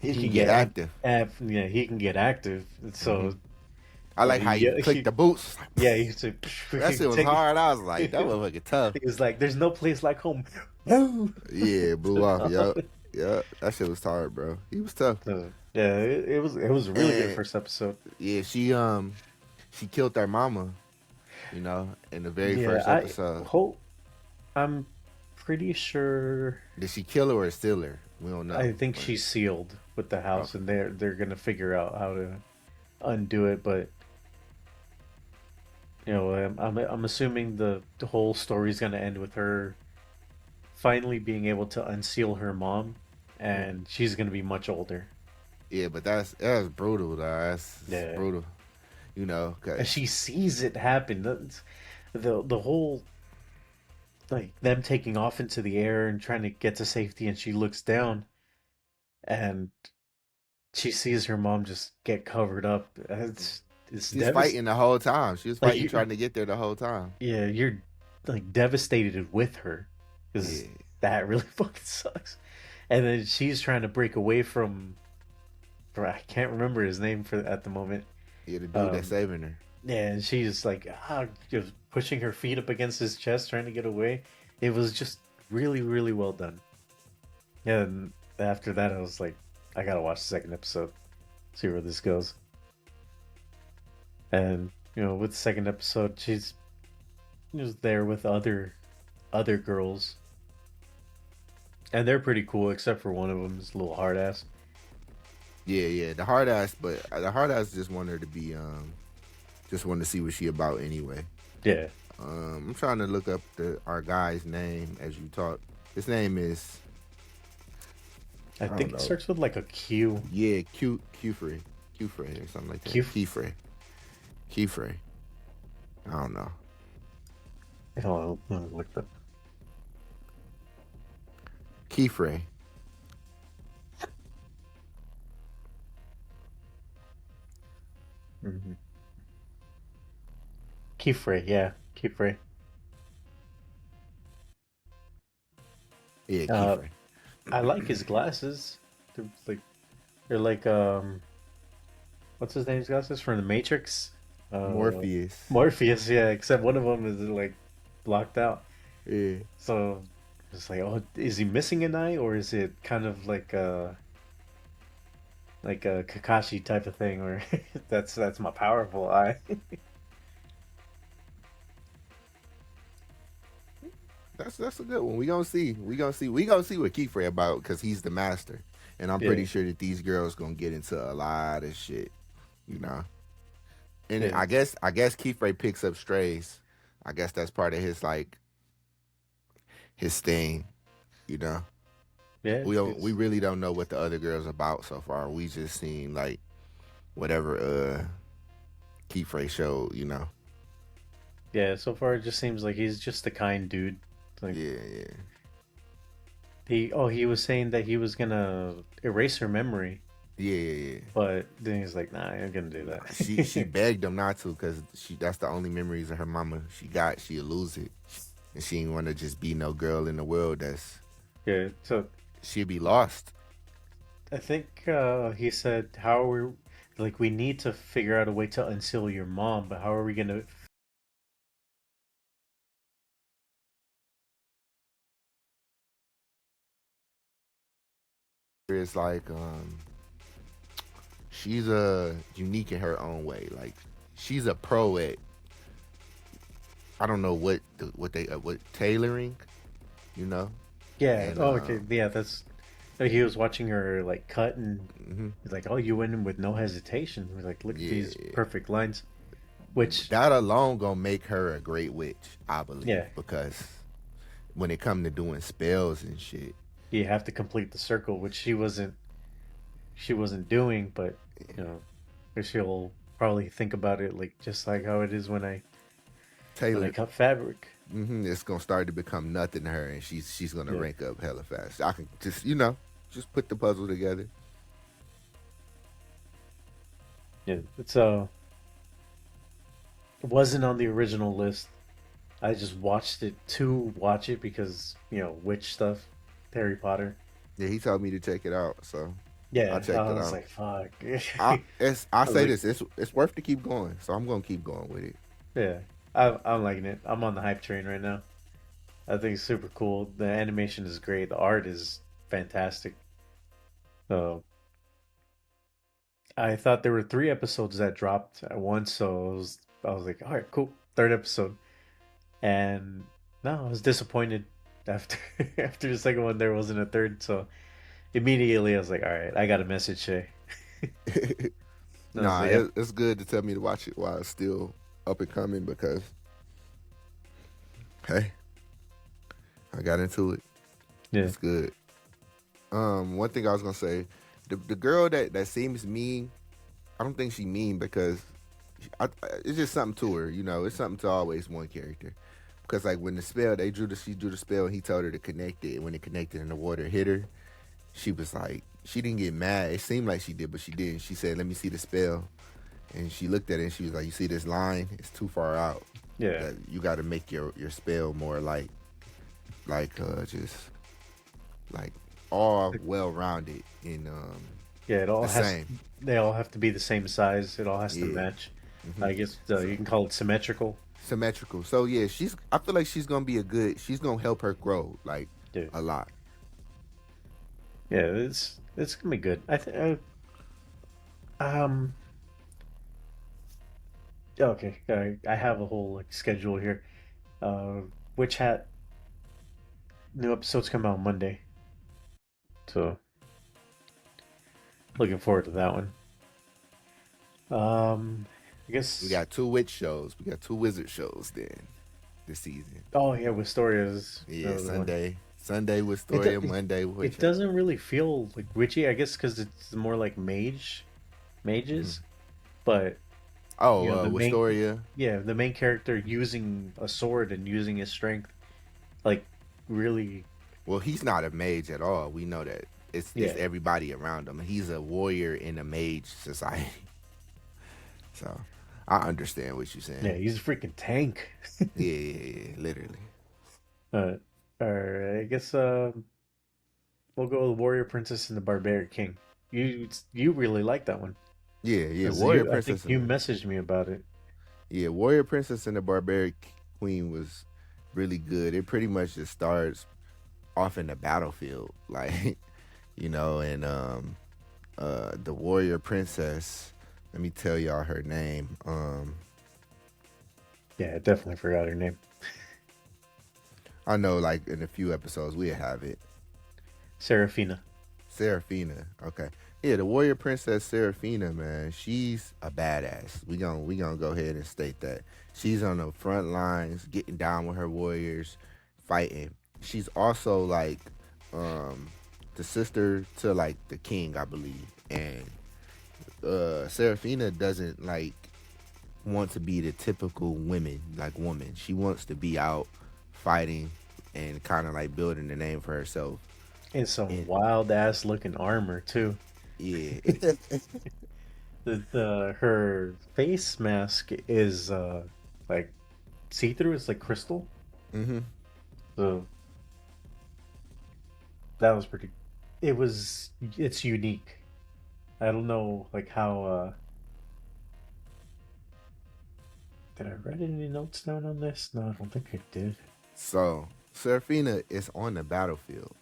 he can can get get active. yeah, he can get active. Hmm. So I like how he yeah, clicked the boots. yeah, he said, That shit was take hard. I was like, that it. motherfucker tough. He was like, "There's no place like home." Woo! Yeah, it blew off. Yup, yup. That shit was hard, bro. He was tough. So, yeah, it was a really good And first episode. yeah, she killed their mama. You know, in the very Yeah, first I episode. hope I'm pretty sure. Did she kill her or steal her? We don't know. I think But she's sealed with the house, okay. and they're gonna figure out how to undo it. But I'm assuming the whole story's gonna end with her finally being able to unseal her mom, and she's gonna be much older. Yeah, but that's brutal, though. That's Yeah, brutal. You know, and cause she sees it happen. The whole like them taking off into the air and trying to get to safety, and she looks down and she sees her mom just get covered up. It's she's devastating. fighting the whole time. She was Like fighting, trying to get there the whole time. yeah, you're like devastated with her because Yeah, that really fucking sucks. And then she's trying to break away from I can't remember his name for at the moment. yeah. The dude that's Um, saving her. yeah, and she's like just pushing her feet up against his chest, trying to get away. It was just really, really well done. Yeah, and after that, I was like, I gotta watch the second episode, see where this goes. And with the second episode, she's just there with other girls, and they're pretty cool, except for one of them is a little hard ass. Yeah, yeah. The hard ass, but the hard ass just want her to be just wanted to see what she about anyway. Yeah, I'm trying to look up our guy's name as you talk. His name is I I don't think it know. starts with like a Q. Yeah, Q Frey or something like that. Q. Key Frey. I don't know. Oh, look that. Key Frey. Mm-hmm. Keyfrey, yeah, Keyfrey. Yeah, Key Uh, Frey. I like his glasses. They're like what's his name's glasses from the Matrix? Morpheus. Morpheus, yeah. Except one of them is like blocked out. Yeah. So it's like, oh, is he missing an eye, or is it kind of like a Kakashi type of thing, or that's my powerful eye? That's a good one. We gonna see. We gonna see what Key Frey about because he's the master, and I'm Yeah, pretty sure that these girls gonna get into a lot of shit. You know. And yeah, I guess Key Frey picks up strays. I guess that's part of his like his thing. You know. yeah. We It's really don't know what the other girls about so far. We just seen like whatever Keyfrey showed, you know. yeah. So far, it just seems like he's just a kind dude. Like Yeah, yeah. he was saying that he was gonna erase her memory, Yeah, yeah, yeah. but then he's like, nah, I ain't gonna do Nah, she that. begged him not to because that's the only memories of her mama she got. She'll lose it. And she ain't wanna just be no girl in the world that's Yeah. So she'll be lost. I think he said, how are we like we need to figure out a way to unseal your mom, but how are we gonna It's like she's a unique in her own way. Like she's a pro at I don't know what tailoring, you know. Yeah. And Oh, okay. Yeah, that's. He was watching her like cut, and mhm. he's like, "Oh, you went in with no hesitation." We're like, "Look at Yeah, these yeah. perfect lines." Which, That alone gonna make her a great witch, I believe, yeah, because when it come to doing spells and shit, you have to complete the circle, which she wasn't doing, but you know, she'll probably think about it like just like how it is when I Taylor, cut fabric. it's gonna start to become nothing to her, and she's gonna Yeah, rank up hella fast. I can just just put the puzzle together. yeah. wasn't on the original list. I just watched it to watch it because, witch stuff, Harry Potter. Yeah, he told me to check it out, so I Yeah, checked I it was out. like, fuck. I I was say like, this, it's worth to keep going, so I'm gonna keep going with it. yeah, I'm liking it. I'm on the hype train right now. I think it's super cool. The animation is great. The art is fantastic. So I thought there were 3 episodes that dropped at once, so I was like, all right, cool, third episode. And no, I was disappointed after after the second one. There wasn't a third, so immediately I was like, all right, I got to message Shay. I was Nah, like, yep, it's good to tell me to watch it while it's still up and coming because hey, I got into it. yeah, It's good. One thing I was gonna say, the girl that seems mean, I don't think she mean because it's just something to her. It's something to always one character. Because like when the spell she drew the spell and he told her to connect it. And when it connected and the water hit her, she was like she didn't get mad. It seemed like she did, but she didn't. She said, "Let me see the spell." And she looked at it and she was like, "You see this line? It's too far out. yeah, That you got to make your spell more just like all well rounded and yeah. It all the has. same." They all have to be the same size. It all has to Yeah. match. Hmm. I guess So you can call it symmetrical. symmetrical. So yeah, I feel like she's gonna help her grow like Yeah, a lot. yeah. It's gonna be good. I think. Um. Okay. I have a whole like schedule here. Uh, Witch Hat new episodes come out Monday, so looking forward to that one. I We guess. got two witch shows. We got two wizard shows then this season. Oh yeah, Wistoria's Yeah, another one. Sunday with It Storia, do- Monday with it Witch Hat. doesn't really feel like witchy, I guess, because it's more like Hmm. mages. But Oh, the main, Wistoria. yeah, the main character using a sword and using his strength, like really, Well, he's not a mage at all. We know that. It's yeah, everybody around him. He's a warrior in a mage society. So I understand what you're yeah, saying. he's a freaking tank. Yeah, yeah, yeah, literally. uh, or I guess we'll go with Warrior Princess and the Barbarian King. You really like that one, Yeah, yeah. because Warrior you I think Princess you and messaged me about it. Warrior Princess and the Barbaric Queen was really good. It pretty much just starts off in the battlefield, like and the Warrior Princess. Let me tell y'all her name. Yeah, I definitely forgot her name. I know like in a few episodes we'll have it. Serafina. Seraphina. Okay. Yeah, the Warrior Princess Seraphina, man, she's a badass. We gonna go ahead and state that. She's on the front lines, getting down with her warriors, fighting. She's also like um the sister to like the king, I believe. And Seraphina doesn't like want to be the typical woman. She wants to be out fighting and kind of like building the name for herself. And some And wild ass looking armor too. yeah. The her face mask is like see through. It's like crystal. Hmm. So that was pretty. It's unique. I don't know like how. Did I write any notes down on this? No, I don't think I did. So Seraphina is on the battlefield.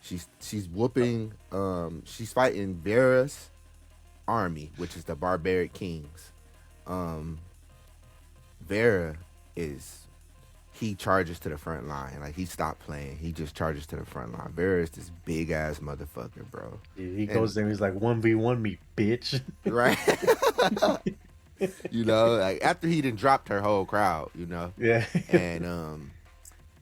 She's whooping. She's fighting Vera's army, which is the barbaric kings. Um, Vera is he charges to the front line. Like he stopped playing. He just charges to the front line. Vera is this big ass motherfucker, bro. He And goes there. He's like 1v1 me, bitch. right, like after he done dropped her whole crowd, Yeah. and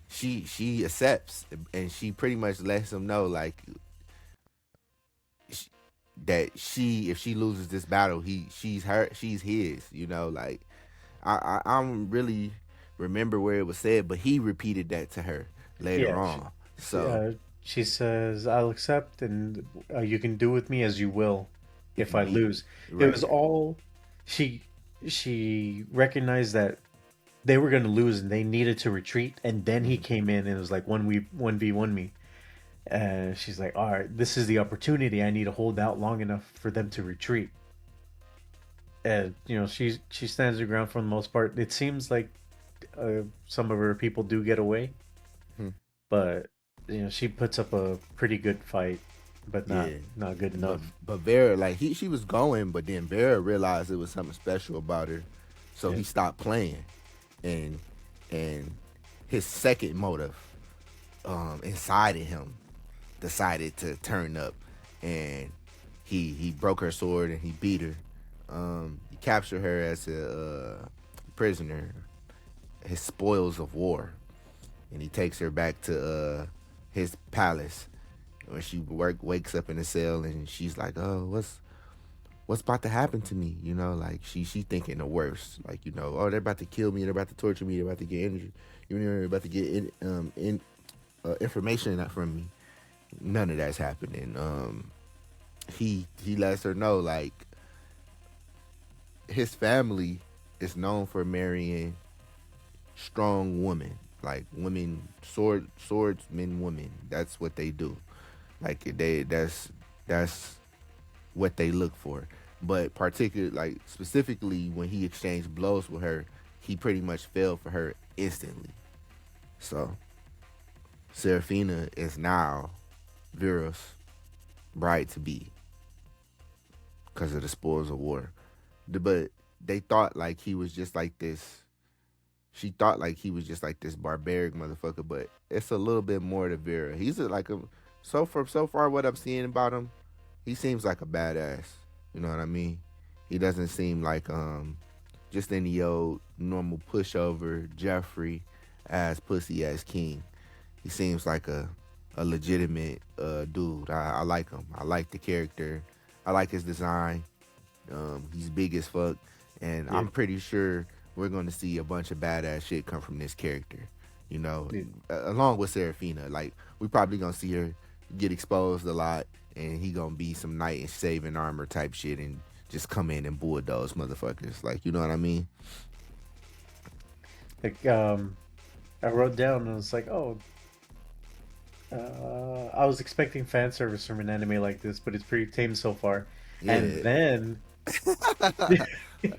she accepts and she pretty much lets him know like sh- that if she loses this battle she's his, like I don't really remember where it was said, but he repeated that to her later Yeah. on. She, So uh, she says, "I'll accept, and you can do with me as you will if I he lose." It right, was all she. she recognized that they were going to lose and they needed to retreat, and then he Mhm. came in and it was like 1v1 me, and she's like, all right, this is the opportunity. I need to hold out long enough for them to retreat. And she stands her ground for the most part. It seems like some of her people do get away, Mhm. but she puts up a pretty good fight, but not Yeah. not good But enough. but Vera, like she was going, but then Vera realized it was something special about her, so Yeah, he stopped playing, and and his second motive, inside of him, decided to turn up, and he broke her sword and he beat her. He captured her as a prisoner, his spoils of war, and he takes her back to his palace. When she wakes up in the cell and she's like, "Oh, what's about to happen to me?" Like she thinking the worst. Like, oh, they're about to kill me. They're about to torture me. They're about to get energy. They're about to get information from me. None of that's happening. He lets her know, like, his family is known for marrying strong women, like women, swordsmen women. That's what they do. Like, that's what they look for. But particularly, like, specifically when he exchanged blows with her, he pretty much fell for her instantly. So Serafina is now Vera's bride to be because of the spoils of war. But they thought like he was just like this. She thought like he was just like this barbaric motherfucker, but it's a little bit more to Vera. He's like a so far what I'm seeing about him, he seems like a badass. You know what I mean? He doesn't seem like just any old normal pushover Jeffrey ass pussy ass king. He seems like a legitimate dude. I like him. I like the character. I like his design. He's big as fuck, and yeah, I'm pretty sure we're going to see a bunch of badass shit come from this character. You know, yeah. along with Serafina, like we probably gonna see her get exposed a lot, and he gonna be some knight in saving armor type shit, and just come in and bulldoze motherfuckers. Like, you know what I mean? Like I wrote down and it's like, oh, I was expecting fan service from an anime like this, but it's pretty tame so far. And Yeah. then,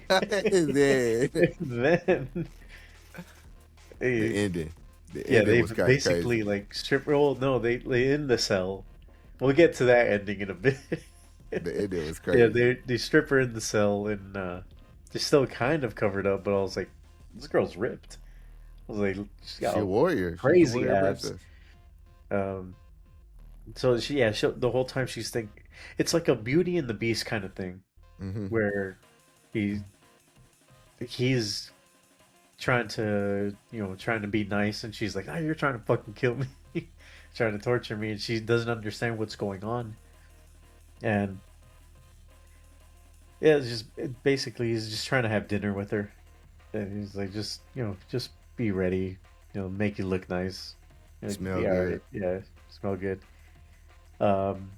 And then then, the eh, ending, the yeah, ending they was kind of basically crazy. like strip roll. No, they in the cell. We'll get to that ending in a bit. The ending was Yeah, crazy. they strip her in the cell and they're still kind of covered up, but I was like, this girl's ripped. I was like, she's got She a a warrior. She's a crazy warrior abs. princess. Um, so the whole time she's thinking, it's like a Beauty and the Beast kind of thing, Mm-hmm. where he he's trying to be nice, and she's like, "Oh, you're trying to fucking kill me, trying to torture me," and she doesn't understand what's going on. And yeah, basically he's just trying to have dinner with her, and he's like, just be ready, make you look nice, Smell be all good. right, yeah, smell good. Um,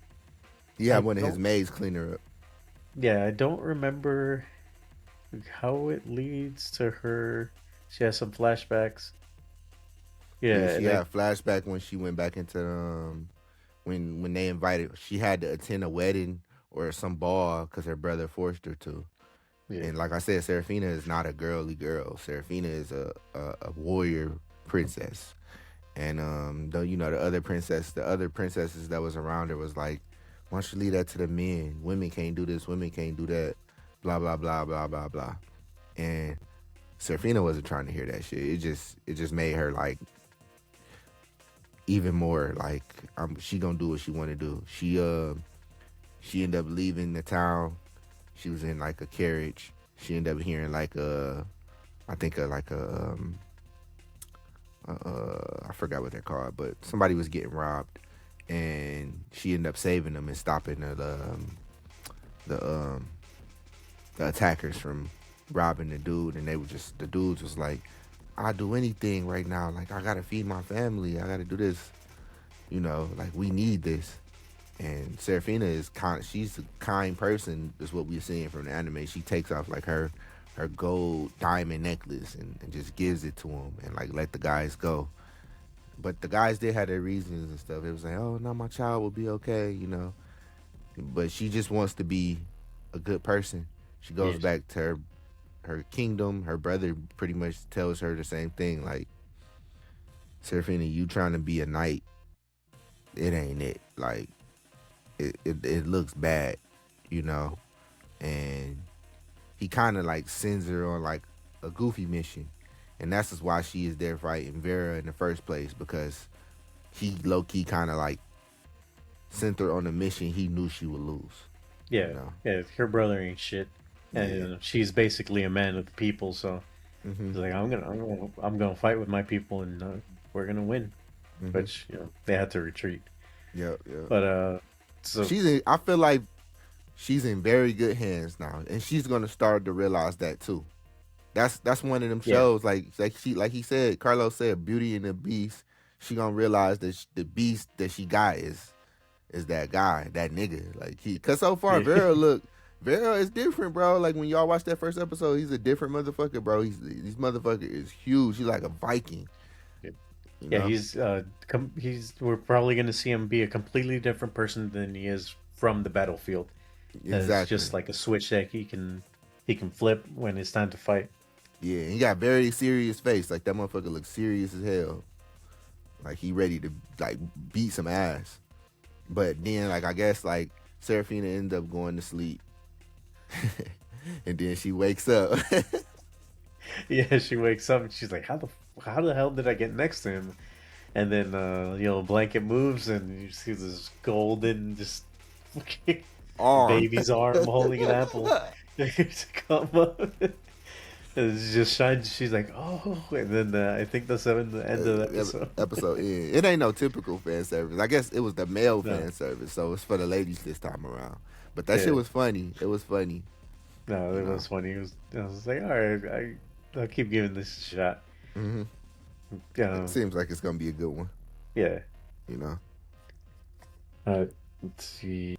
He I had one of his don't, maids clean her up. yeah, I don't remember how it leads to her. She has some flashbacks. Yeah, Yeah, she and I had a flashback when she went back into when they invited. She had to attend a wedding or some ball because her brother forced her to. yeah, And like I said, Serafina is not a girly girl. Serafina is a warrior princess. And the other princesses that was around her was like, why don't you leave that to the men? Women can't do this. Women can't do that. Blah blah blah blah blah blah. And Serafina wasn't trying to hear that shit. It just made her like even more like she gonna do what she want to do. She ended up leaving the town. She was in like a carriage. She ended up hearing like I think like I forgot what they're called, but somebody was getting robbed, and she ended up saving them and stopping the the attackers from robbing the dude. And the dudes was like, I'll do anything right now. Like, I gotta feed my family. I gotta do this. Like, we need this. And Serafina is she's a kind person, is what we're seeing from the anime. She takes off like her her gold diamond necklace and just gives it to him and like let the guys go. But the guys did have their reasons and stuff. It was like, oh no, my child will be okay, you know. But she just wants to be a good person. She goes Yes. back to her kingdom. Her brother pretty much tells her the same thing. Like, Serafina, you trying to be a knight, it ain't it. Like, it looks bad, you know. And he kind of like sends her on like a goofy mission, and that's just why she is there fighting Vera in the first place, because he low key kind of like sent her on a mission he knew she would lose. You Yeah, know. yeah. Her brother ain't shit, and Yeah. she's basically a man of the people. So Mhm. she's like, I'm gonna fight with my people, and we're gonna win. Mhm. Which they had to retreat. Yep. Yep. But so She's in. I feel like she's in very good hands now, and she's gonna start to realize that too. That's one of them yeah, shows. Like he said, Carlos said, Beauty and the Beast. She gonna realize that the beast that she got is that guy, that nigga. Like cause so far yeah, Vera is different, bro. Like when y'all watch that first episode, he's a different motherfucker, bro. This motherfucker is huge. He's like a Viking, you yeah. know. He's. We're probably gonna see him be a completely different person than he is from the battlefield. It's Exactly. just like a switch that he can flip when it's time to fight. Yeah, he got very serious face. Like that motherfucker looks serious as hell. Like he ready to like beat some ass. But then like I guess like Serafina ended up going to sleep. And then she wakes up. Yeah, she wakes up and she's like, how the hell did I get next to him? And then blanket moves and you see this golden just fucking Arm. baby's arm holding an apple. To come up. And it just shines. She's like, oh, and then I think that's the end of the episode. Episode end. It ain't no typical fan service. I guess it was the male No, fan service, so it's for the ladies this time around. But that shit yeah, was funny. It was funny, no, you it know. was funny. I was like, all right, I'll keep giving this a shot. Hmm. It Um, seems like it's gonna be a good one, yeah. you know. Uh, let's see.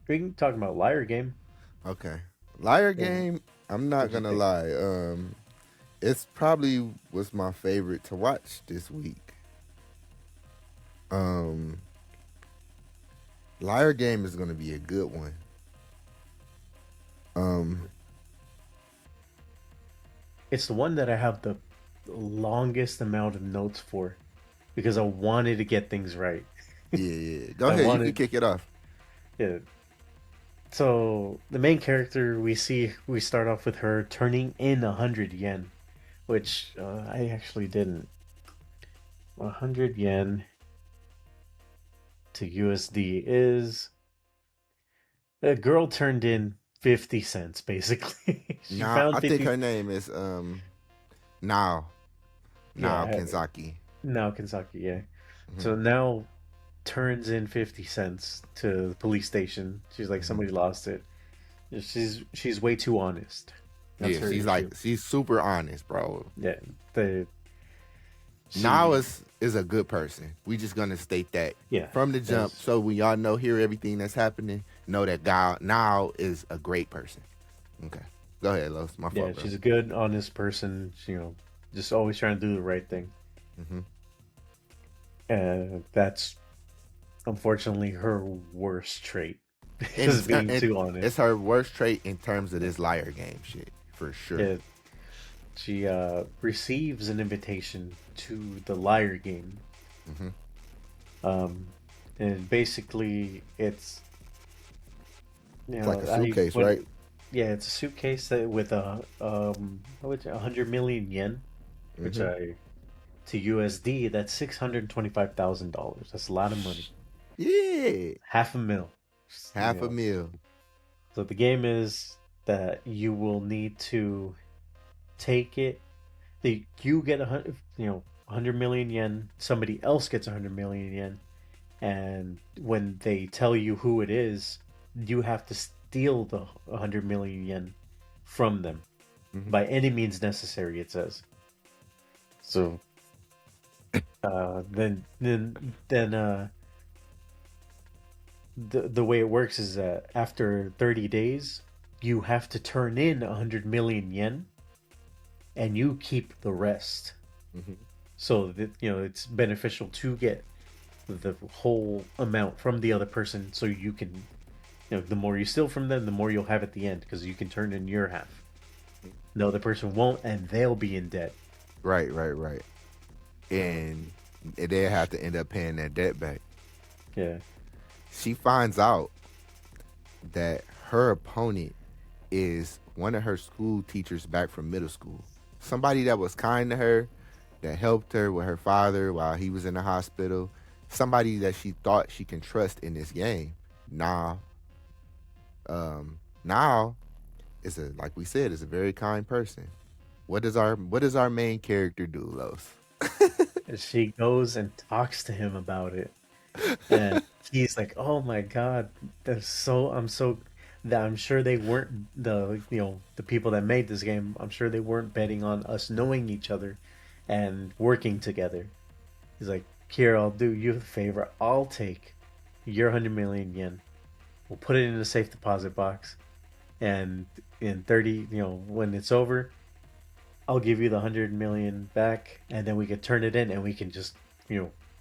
We can talk about Liar Game. Okay, Liar And Game. I'm not what'd you gonna think? lie. It's probably was my favorite to watch this week. Um, Liar Game is gonna be a good one. Um, It's the one that I have the longest amount of notes for because I wanted to get things right. yeah, yeah. Go I ahead. You can wanted, kick it off. yeah. So the main character we start off with her turning in 100 yen, which I actually didn't. 100 yen to USD is a girl turned in 50 cents basically. She Now found I think 50. her name is Now Now Yeah, Kenzaki. now Kansaki, yeah. Hmm. So now turns in 50 cents to the police station. She's like, Hmm. somebody lost it. She's way too honest. That's Yeah, her issue. she's super honest, bro. Yeah, the Now she is a good person. We just gonna state that yeah, from the jump, as so we y'all know hear everything that's happening. Know that God now is a great person. Okay, go ahead, Los. My yeah, fault, bro. she's a good, honest person. Just always trying to do the right thing. Hmm. And that's unfortunately her worst trait, And is being too it's honest. her worst trait in terms of this liar game shit for sure. Yeah, she receives an invitation to the liar game. Hmm. Um, and basically it's It's like a I suitcase, what right? yeah, it's a suitcase with a what was it, 100 million yen, which Hmm. I to USD that's $625,000. That's a lot of money. Yeah, Half a mil. half a meal. So the game is that you will need to take it. You get 100 million yen. Somebody else gets 100 million yen, and when they tell you who it is, you have to steal the 100 million yen from them Hmm. by any means necessary. It says. So then the way it works is that after 30 days, you have to turn in 100 million yen, and you keep the rest. Hmm. So that it's beneficial to get the whole amount from the other person, so you can, the more you steal from them, the more you'll have at the end, because you can turn in your half. The other person won't, and they'll be in debt. Right, right, right. And they have to end up paying that debt back. Yeah. She finds out that her opponent is one of her school teachers back from middle school. Somebody that was kind to her, that helped her with her father while he was in the hospital. Somebody that she thought she can trust in this game. Now, now is a like we said, is a very kind person. What does our main character do, Los? And she goes and talks to him about it, and he's like, "Oh my God, that's so I'm so that I'm sure they weren't the people that made this game. I'm sure they weren't betting on us knowing each other and working together." He's like, "Here, I'll do you a favor. I'll take your 100 million yen. We'll put it in a safe deposit box, and in 30, when it's over, I'll give you the 100 million back, and then we can turn it in, and we can just,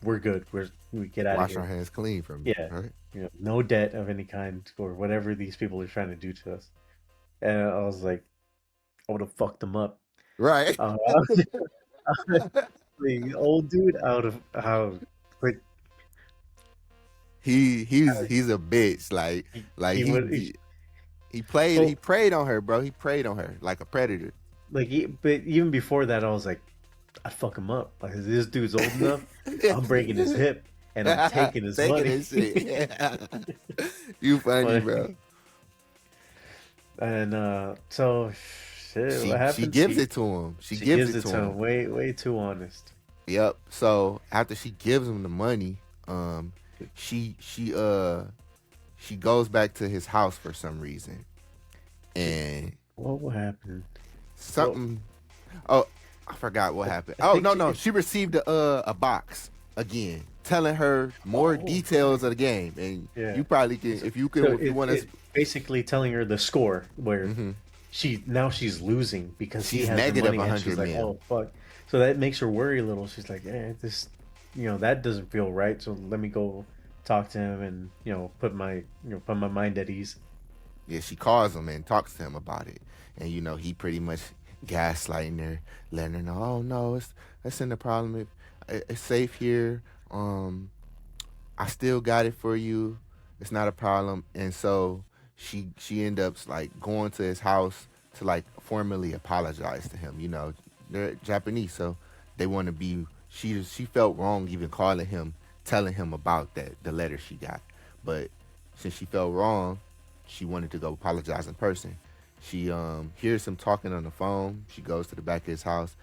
we're good. We get out of Wash our here. hands clean from it, Yeah, right? no debt of any kind or whatever these people are trying to do to us." And I was like, I would have fucked them up. Right. Uh, the old dude out of how, like, He's a bitch. Like like he he would. he, he played he Well, preyed on her, bro. He preyed on her like a predator. but even before that, I was like, I'd fuck him up. Like, this dude's old enough. I'm breaking his hip and I'm taking his Taking money. his shit. Yeah. You funny, But, bro. and so shit, what She happens? gives it to him. She She gives gives it it to to him. him way too honest. Yep. So after she gives him the money, she she goes back to his house for some reason, and What happened? Well, something. Oh, I forgot what happened. I Oh think no, no, she received a box again, telling her more oh, details of the game, and yeah. you probably can So if you want to. it basically telling her the score where Hmm. she's losing because he She's has the negative money, and she's 100 like, mil. oh fuck. So that makes her worry a little. She's like, this, that doesn't feel right. So let me go talk to him and put my mind at ease. Yeah, she calls him and talks to him about it, and he pretty much gaslighting her, letting her know, oh no, that's in the problem. It's safe here. Um, I still got it for you. It's not a problem. And so she end up like going to his house to like formally apologize to him. They're Japanese, so they want to be. She felt wrong even calling him, telling him about the letter she got. But since she felt wrong, she wanted to go apologize in person. She hears him talking on the phone. She goes to the back of his house.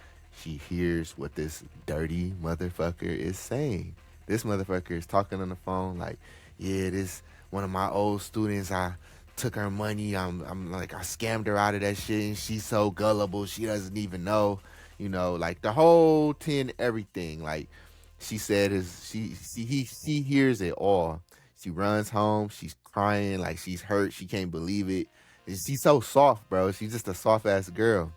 She hears what this dirty motherfucker is saying. This motherfucker is talking on the phone like, yeah, this one of my old students. I took her money. I'm like I scammed her out of that shit, and she's so gullible. She doesn't even know. Like the whole 10 everything. Like she said is she hears it all. She runs home. She's crying like she's hurt. She can't believe it. And she's so soft, bro. She's just a soft ass girl.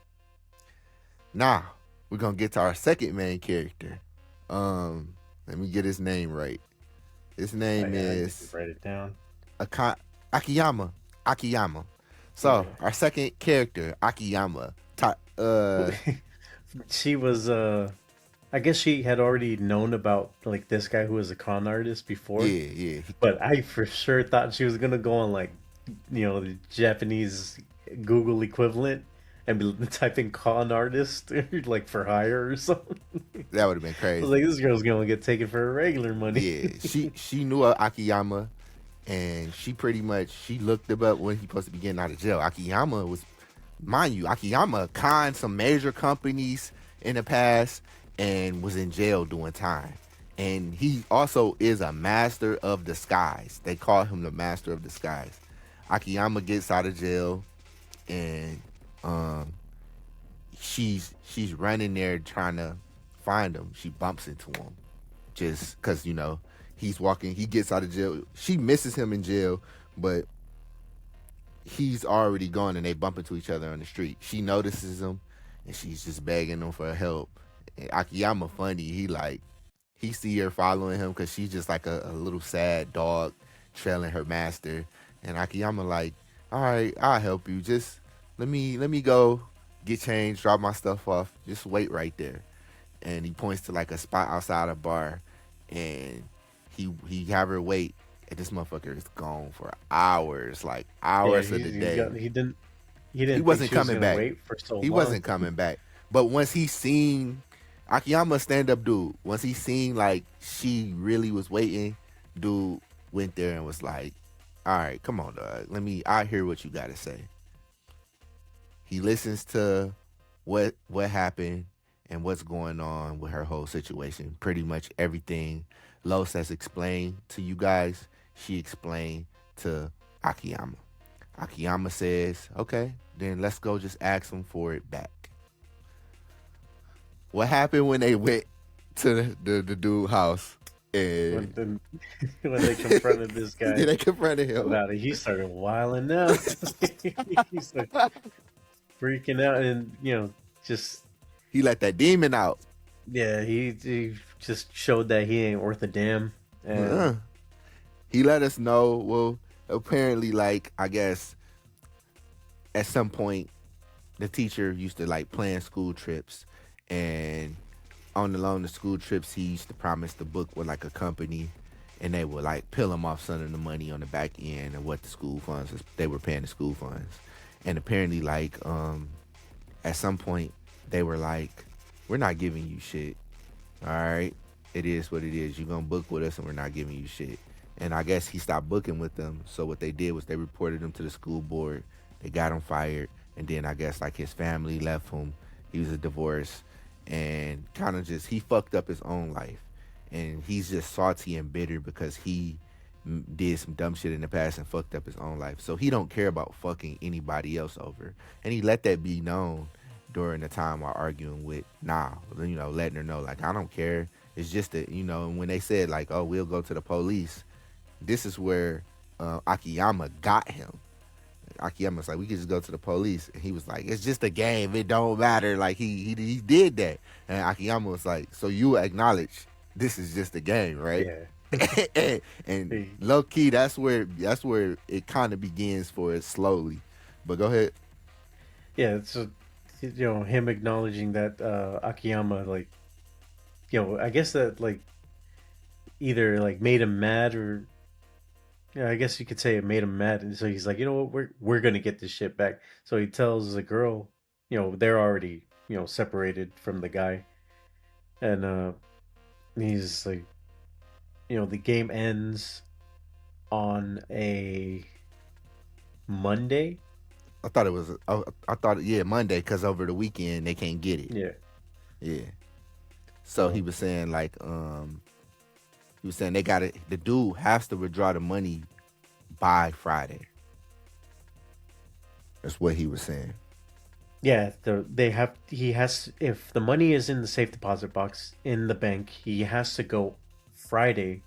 Now we're gonna get to our second main character. Let me get his name right. His name I need to is write it down. Aka- Akiyama. Akiyama. So Yeah. our second character, Akiyama. Uh, She was I guess she had already known about like this guy who was a con artist yeah, before, yeah. but I for sure thought she was gonna go on like the Japanese Google equivalent and be typing con artist like for hire or something. That would have been I was like, crazy. this girl's gonna get taken for regular money. Yeah, she knew Akiyama, and she pretty much she looked him up when he supposed to be getting out of jail. Akiyama was, mind you, Akiyama conned some major companies in the past and was in jail doing time. And he also is a master of disguise. They call him the master of disguise. Akiyama gets out of jail, and um, she's running there trying to find him. She bumps into him just because he's walking. He gets out of jail. She misses him in jail, but he's already gone and they bump into each other on the street. She notices him and she's just begging him for help. And Akiyama funny. He see her following him because she's just like a little sad dog trailing her master. And Akiyama like, all right, I'll help you. Just let me go get changed, drop my stuff off. Just wait right there. And he points to like a spot outside a bar, and he have her wait. And this motherfucker is gone for hours, like Yeah, hours of the day. he He didn't think wasn't she was coming gonna back. wait for so He long. wasn't coming back. But once he seen Akiyama stand up dude, once he seen like she really was waiting, dude went there and was like, all right, come on, dog. I hear what you gotta say. He listens to what happened and what's going on with her whole situation. Pretty much everything Los has explained to you guys, she explained to Akiyama. Akiyama says, okay, then let's go just ask him for it back. What happened when they went to the dude house and When, when they confronted this guy they confronted him? about it, he started wilding out. He started freaking out, and just He let that demon out. yeah, he just showed that he ain't worth a damn. And Uh-uh. He let us know, well, apparently, like, I guess at some point the teacher used to like plan school trips, and along the school trips he used to promise the book with like a company, and they would like peel him off some of the money on the back end and what the school funds they were paying the school funds. And apparently like at some point they were like, we're not giving you shit, all right, it is what it is, you're gonna book with us and we're not giving you shit. And I guess he stopped booking with them, so what they did was they reported him to the school board, they got him fired, and then I guess like his family left him. He was a divorce, and kind of just he fucked up his own life, and he's just salty and bitter because he did some dumb shit in the past and fucked up his own life. So he don't care about fucking anybody else over, and he let that be known during the time while arguing with letting her know like, I don't care. It's just that and when they said like, oh, we'll go to the police, this is where Akiyama got him. Akiyama's like, we could just go to the police, and he was like, it's just a game, it don't matter. Like he did that, and Akiyama was like, so you acknowledge this is just a game, right? yeah, and low key, that's where it kind of begins for it slowly. But go ahead. yeah. It's him acknowledging that Akiyama, like, I guess that like either like made him mad, or yeah, I guess you could say it made him mad, and so he's like, you know what, we're gonna get this shit back. So he tells the girl, they're already separated from the guy, and he's like, the game ends on a Monday. I thought it was. I thought, yeah, Monday, because over the weekend they can't get it. Yeah. Yeah. So he was saying like, he was saying they got it. The dude has to withdraw the money by Friday. That's what he was saying. Yeah, he has, if the money is in the safe deposit box in the bank, he has to go Friday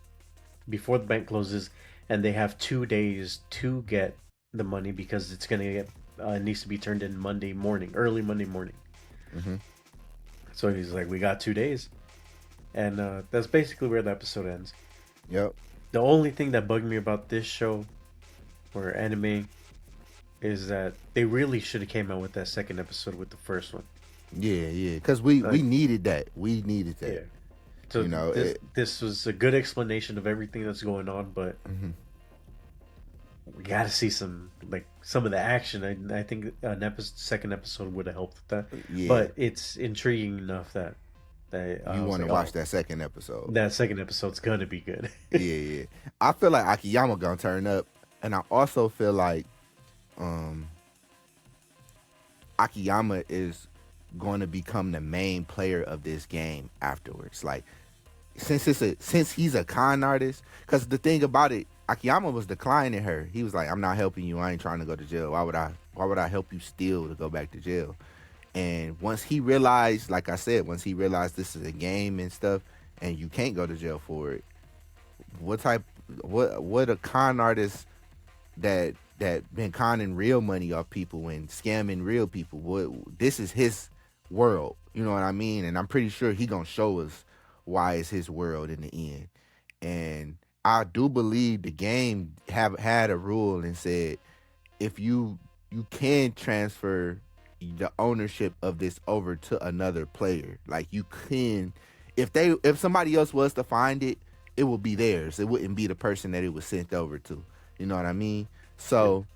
before the bank closes, and they have 2 days to get the money because it's gonna get needs to be turned in Monday morning, early Monday morning. Mm-hmm. So he's like, we got 2 days, and that's basically where the episode ends. Yep. The only thing that bugged me about this show or anime is that they really should have came out with that second episode with the first one. Yeah, because we needed that. We needed that. Yeah. So this was a good explanation of everything that's going on, but we got to see some of the action. I think second episode would have helped with that. Yeah. But it's intriguing enough that you want to watch that second episode. That second episode's gonna be good. Yeah. I feel like Akiyama gonna turn up, and I also feel like Akiyama is going to become the main player of this game afterwards. Like, since he's a con artist, because the thing about it, Akiyama was declining her. He was like, I'm not helping you. I ain't trying to go to jail. Why would I help you steal to go back to jail? And once he realized, like I said, once he realized this is a game and stuff, and you can't go to jail for it, what a con artist that that been conning real money off people and scamming real people. This is his world, you know what I mean? And I'm pretty sure he gonna show us why it's his world in the end. And I do believe the game have had a rule and said if you can transfer the ownership of this over to another player. Like you can, if somebody else was to find it, it would be theirs. It wouldn't be the person that it was sent over to. You know what I mean? Yeah. So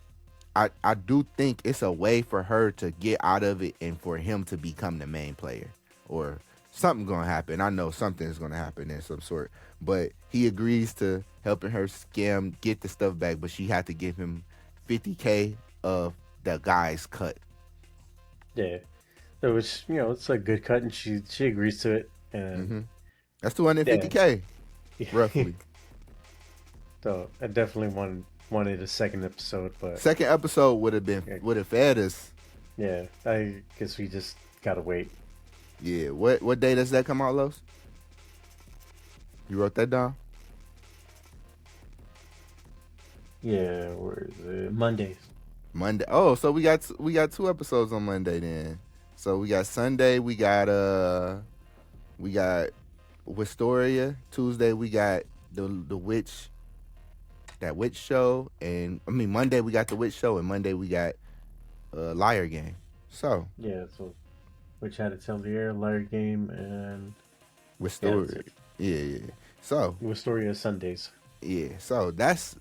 I do think it's a way for her to get out of it and for him to become the main player. Or something gonna happen. I know something's gonna happen in some sort. But he agrees to helping her scam get the stuff back, but she had to give him 50K of the guy's cut. Yeah. So which, it's a good cut, and she agrees to it, and Hmm. That's yeah. 250K roughly. So I definitely wanted a second episode, but Second episode yeah, would have fed us. yeah, I guess we just gotta wait. Yeah. What day does that come out, Los? You wrote that down? Yeah, where is it? Mondays. Monday. Oh, so we got two episodes on Monday then. So we got Sunday. We got Wistoria. Tuesday we got the witch, that witch show, and I mean Monday we got the witch show, and Monday we got Liar Game. So Yeah, so which had Atelier, Liar Game, and yeah, that's Wistoria, it. yeah, yeah. So Wistoria Sundays. yeah, so that's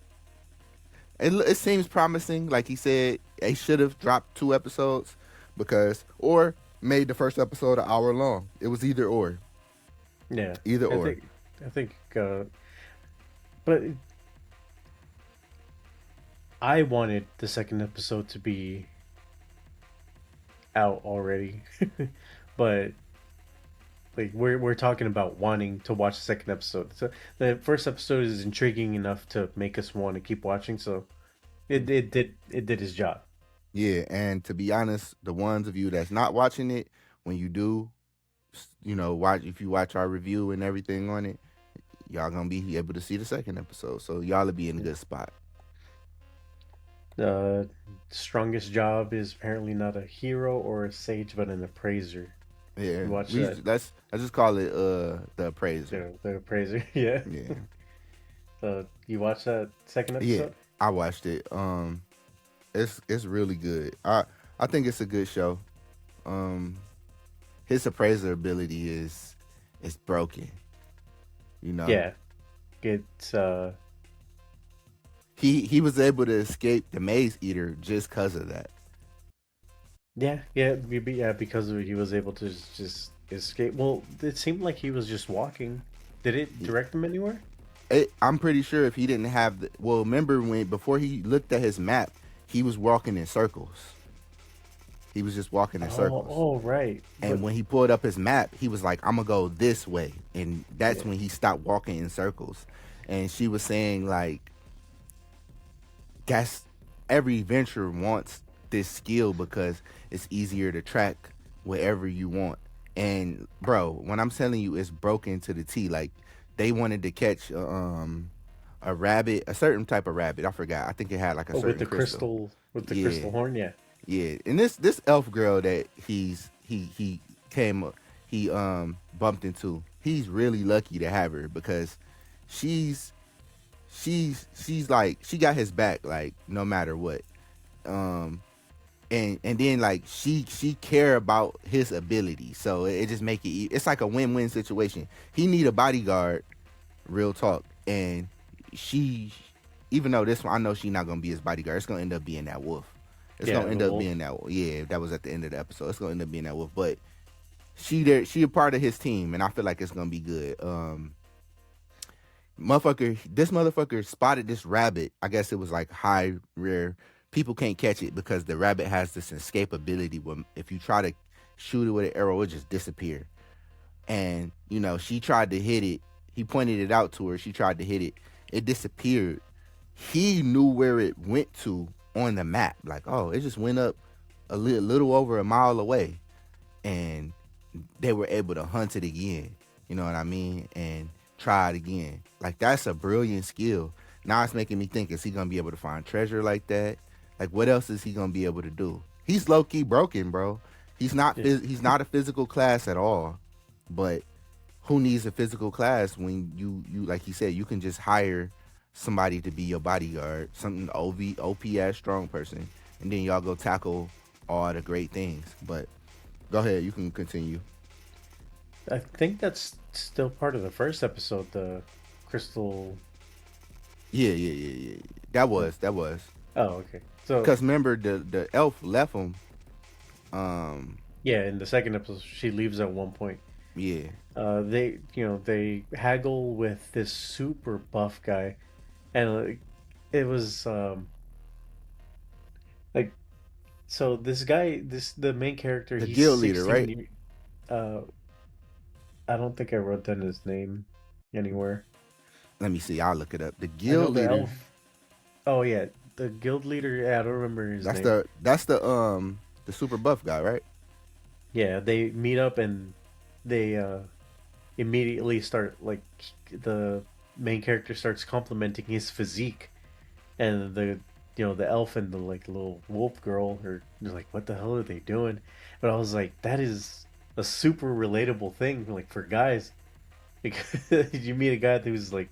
it. It seems promising. Like he said, they should have dropped two episodes because or made the first episode an hour long. It was Yeah, either I or. think I think, but I wanted the second episode to be out already, but like we're talking about wanting to watch the second episode. So the first episode is intriguing enough to make us want to keep watching. So it did its job. Yeah, and to be honest, the ones of you that's not watching it, when you do, watch if you watch our review and everything on it, y'all gonna be able to see the second episode. So y'all will be in a good spot. The strongest job is apparently not a hero or a sage, but an appraiser. Yeah, You watch we that? let's I just call it the appraiser. The appraiser, yeah. Yeah, So you watch that second yeah, episode? I watched it. It's really good. I think it's a good show. Um, his appraiser ability is broken. You know, Yeah, it's he was able to escape the maze eater just because of that. yeah, because he was able to just escape. Well, it seemed like he was just walking. Did it direct him anywhere? I'm pretty sure if he didn't have well, remember when before he looked at his map, he was walking in circles. He was just walking in Oh, circles. oh, right. And But when he pulled up his map, he was like, "I'm gonna go this way," and that's yeah, when he stopped walking in circles. And she was saying like, "That's every venture wants this skill because it's easier to track wherever you want." And bro, when I'm telling you, it's broken to the T. Like they wanted to catch a rabbit, a certain type of rabbit. I forgot. I think it had like a oh, certain crystal. with the Yeah, crystal horn, yeah, yeah. And this elf girl that he came he bumped into, he's really lucky to have her because she's she's like she got his back like no matter what. Um and then like she care about his ability. So it just make it's like a win-win situation. He need a bodyguard, real talk. And she, even though this one, I know she not gonna be his bodyguard. It's gonna end up being that wolf. It's yeah, gonna the end up wolf. being that. Yeah, that was at the end of the episode. It's gonna end up being that wolf. But she there. She a part of his team, and I feel like it's gonna be good. This motherfucker spotted this rabbit. I guess it was like high rare. People can't catch it because the rabbit has this escape ability. Where if you try to shoot it with an arrow, it just disappear. And she tried to hit it. He pointed it out to her. She tried to hit it. It disappeared. He knew where it went to on the map. Like, oh, it just went up a little over a mile away, and they were able to hunt it again. You know what I mean? And try it again. Like that's a brilliant skill. Now it's making me think: is he gonna be able to find treasure like that? Like, what else is he gonna be able to do? He's low key broken, bro. Yeah. He's not a physical class at all. But who needs a physical class when you like he said you can just hire somebody to be your bodyguard, something OPS strong person, and then y'all go tackle all the great things. But go ahead, you can continue. I think that's still part of the first episode, the crystal. Yeah. That was. Oh, okay. So Cause remember the elf left him. Um, yeah, in the second episode, she leaves at one point. yeah, They haggle with this super buff guy, and it was like so this guy, the main character, the he's guild leader, 16. right? Uh, I don't think I wrote down his name anywhere. Let me see. I'll look it up. The I know guild the leader. elf. Oh yeah, the guild leader. Yeah, I don't remember his That's name. the super buff guy, right? Yeah, they meet up and they immediately start like the main character starts complimenting his physique, and the elf and the like little wolf girl are they're like, what the hell are they doing? But I was like, that is a super relatable thing like for guys because you meet a guy who's like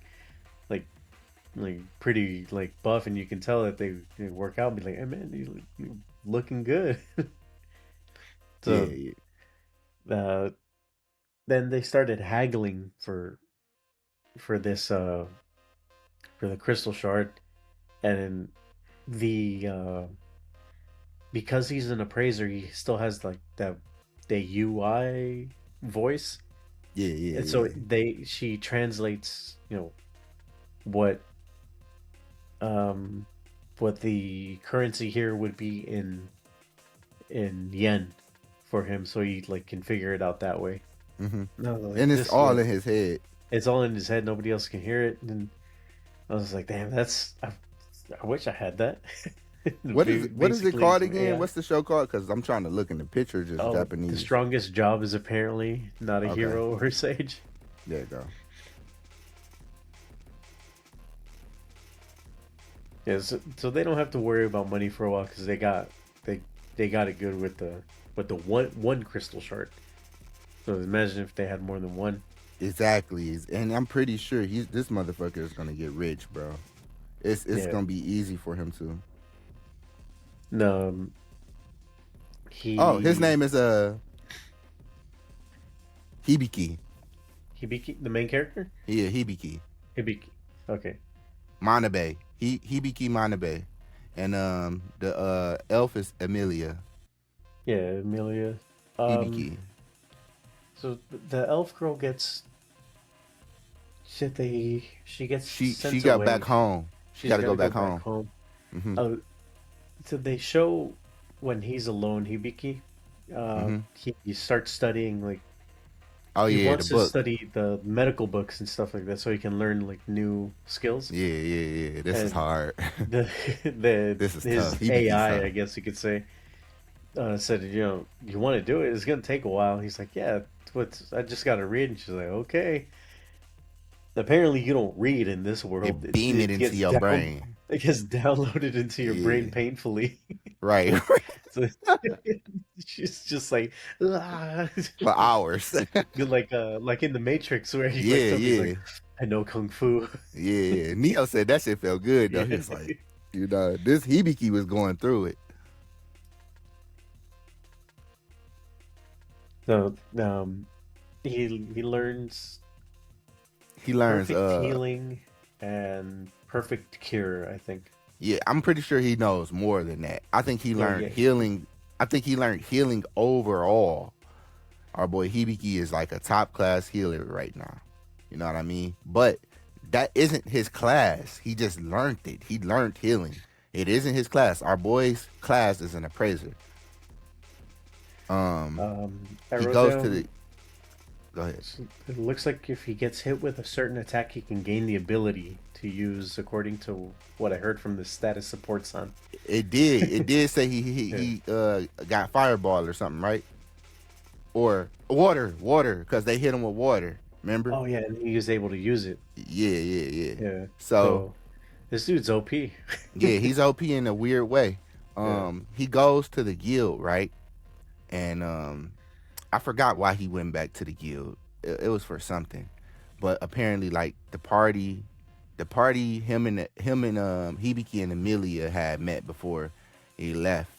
like pretty like buff and you can tell that they work out and be like, hey man, you looking good. Yeah, So yeah, uh then they started haggling for this for the crystal shard, and the because he's an appraiser, he still has like the UI voice, and so yeah. she translates what um what the currency here would be in yen for him, so he like can figure it out that way. Mm-hmm. No, like And it's this all in his head. it's all in his head. Nobody else can hear it, and I was like, damn, I wish I had that. What is it Basically, called it's again? AI. What's the show called? Because I'm trying to look in the picture, just Oh, the Japanese. strongest job is apparently not a Okay, hero or sage. there you go. Yeah, so they don't have to worry about money for a while because they they got it good with the one crystal shard. So imagine if they had more than one. Exactly, and I'm pretty sure this motherfucker is gonna get rich, bro. It's Yeah. gonna be easy for him to. No, Oh, his he name is Hibiki. Hibiki, the main character. Yeah, Hibiki Hibiki. Okay. Manabe. Hibiki Manabe, and the elf is Amelia Yeah, Amelia. Um, Hibiki. so the elf girl gets she gets She sent got back away. home. She She's got to got go to go back back home. home. Hmm. Oh, so they show when he's alone, Hibiki. Hmm. He starts studying like Oh he yeah, the wants to book. study the medical books and stuff like that so he can learn like new skills. Yeah. This is And hard. the the This is tough. his Hibiki's AI, tough. I guess you could say, said, you want to do it? It's gonna take a while. He's like, yeah, I just gotta read. And she's like, okay. Apparently, you don't read in this world. It beam it into your brain. It gets downloaded into your brain Yeah. painfully. Right. So she's just like, ah. For hours. like in the Matrix where he wakes Yeah, up, he's yeah. like, I know kung fu. Yeah. Neo said that shit felt good though. Yeah. He's like, this Hibiki was going through it. So he learns He learns perfect healing and perfect cure, I think. yeah, I'm pretty sure he knows more than that. I think he Oh learned yeah. healing. I think he learned healing overall. Our boy Hibiki is like a top class healer right now. You know what I mean? But that isn't his class. He just learned it. He learned healing. It isn't his class. Our boy's class is an appraiser. I He wrote goes to down the. Go ahead. it looks like if he gets hit with a certain attack, he can gain the ability to use according to what I heard from the status support son. It did. It did say Yeah. he got fireball or something, right? Or water, because they hit him with water. Remember? Oh yeah, and he was able to use it. Yeah. Yeah. So So This dude's OP. Yeah, he's OP in a weird way. Yeah. He goes to the guild, right? And I forgot why he went back to the guild. It was for something, but apparently, like the party, him and Hibiki and Amelia had met before he left.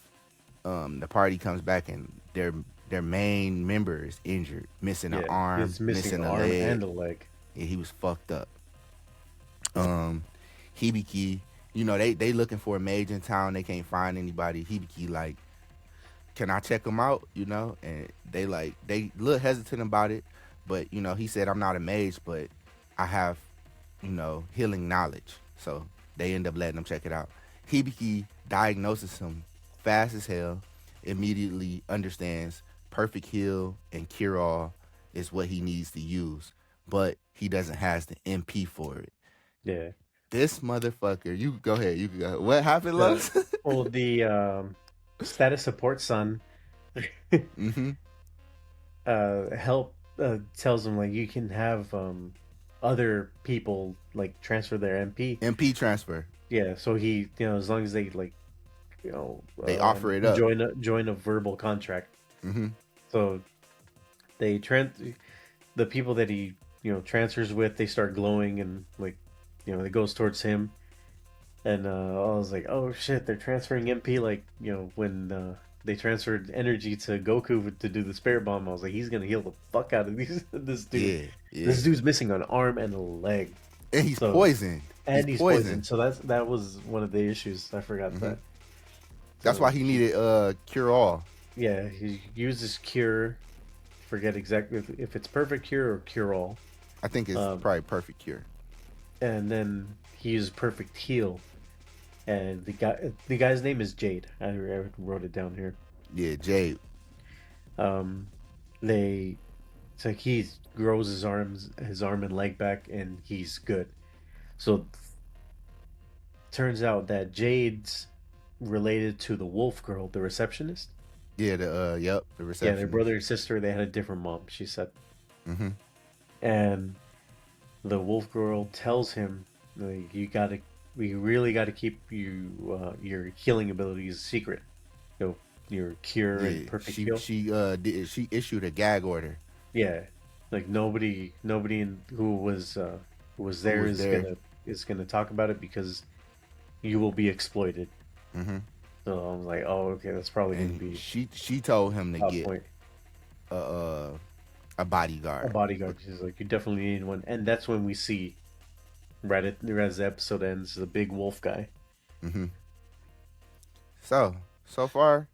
The party comes back and their main member is injured, missing an Yeah. arm, He's missing missing an a arm leg. and a leg. Yeah, he was fucked up. Um, Hibiki, they looking for a mage in town. They can't find anybody. Hibiki like, can I check him out? And they look hesitant about it, but he said, I'm not a mage, but I have healing knowledge. So they end up letting him check it out. Hibiki diagnoses him fast as hell, immediately understands perfect heal and cure all is what he needs to use, but he doesn't has the MP for it. Yeah. This motherfucker, you go ahead, you can go. What happened, The Los? well, the status support son Mm-hmm. help tells him like you can have other people like transfer their MP. MP transfer. Yeah, so he as long as they like They offer it up. join a verbal contract. Mm-hmm. So they the people that he transfers with, they start glowing and like it goes towards him. And I was like, oh shit, they're transferring MP like when they transferred energy to Goku to do the spirit bomb. I was like, he's gonna heal the fuck out of this dude. Yeah, yeah. This dude's missing an arm and a leg, And he's so poisoned. and he's poisoned. So that was one of the issues. I forgot that. That's So, why he needed cure all. yeah, he uses cure. Forget exactly if it's perfect cure or cure all. I think it's probably perfect cure. And then he uses perfect heal. And the guy's name is Jade. I wrote it down here. Yeah, Jade. It's like he grows his arm and leg back, and he's good. So turns out that Jade's related to the wolf girl, the receptionist. Yeah, the receptionist. Yeah, their brother and sister. They had a different mom. She said. Mm-hmm. And the wolf girl tells him, like, we really gotta keep your healing abilities secret. Your cure and perfect heal. She issued a gag order. Yeah, like nobody who was there is gonna talk about it because you will be exploited. Mm-hmm. So I was like, oh, okay, that's probably gonna And be she told him to get point. a bodyguard. A bodyguard. She's like, you definitely need one, and that's when we see as the episode ends, the big wolf guy. Mm-hmm. So far,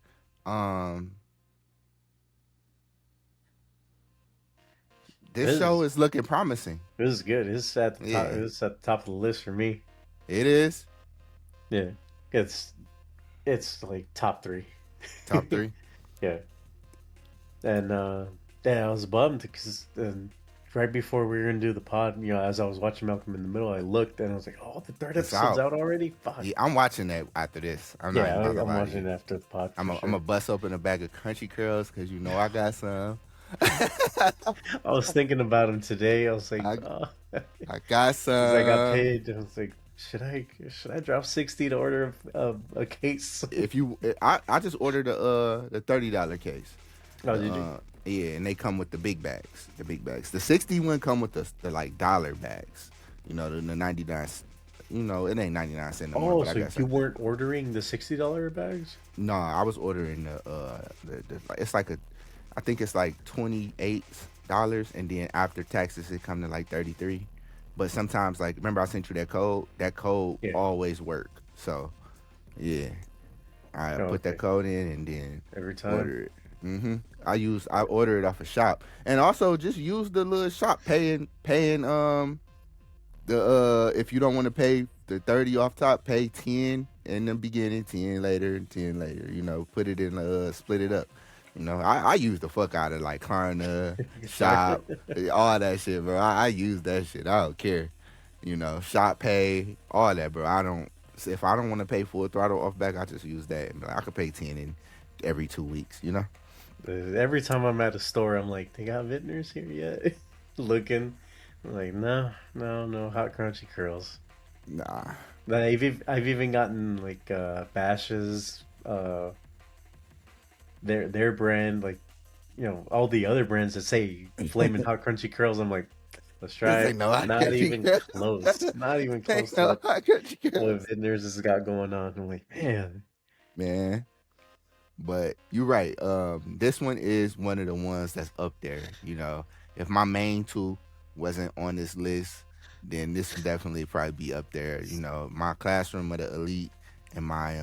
this show is looking promising. This is good. This is at the top. This is at the top of the list for me. It is. Yeah, it's like top 3. Top 3. Yeah. And I was bummed because right before we were gonna do the pod, as I was watching Malcolm in the Middle, I looked and I was like, "Oh, the third episode's out already." Fuck. Yeah, I'm watching that after this. I'm watching it after the pod. I'm gonna bust open a bag of crunchy curls because I got some. I was thinking about them today. I was like, I got some. I got paid. I was like, should I drop $60 to order a case? I just ordered the $30 case. Oh, did you? Yeah, and they come with the big bags. The big bags. The 60 one come with the like dollar bags. The 99. It ain't 99 cents no more. Oh, so you weren't ordering the $60 bags? No, I was ordering the it's like I think it's like $28, and then after taxes it come to like 33. But sometimes, like, remember I sent you that code? That code always work. So yeah, I put that code in and then every time order it. Mm-hmm. I order it off a shop, and also just use the little shop paying the if you don't want to pay the 30 off top, pay 10 in the beginning, 10 later, and 10 later. Put it in split it up. I use the fuck out of like Klarna, shop, all that shit, bro. I use that shit. I don't care. Shop pay, all that, bro. If I don't want to pay full throttle off back, I just use that. I could pay 10 in every 2 weeks. Every time I'm at a store, I'm like, they got vintners here yet? Looking. I'm like, no, hot crunchy curls. Nah. But I've even gotten like Bash's their brand, like, you know, all the other brands that say Flamin' Hot Crunchy Curls. I'm like, let's try This it. ain't no hot Not country even girl. close. Not even close Ain't to no hot country what girls. vendors has got going on. I'm like, man, Man. But you're right. This one is one of the ones that's up there. You know, if my main two wasn't on this list, then this would definitely probably be up there. You know, my classroom of the elite and my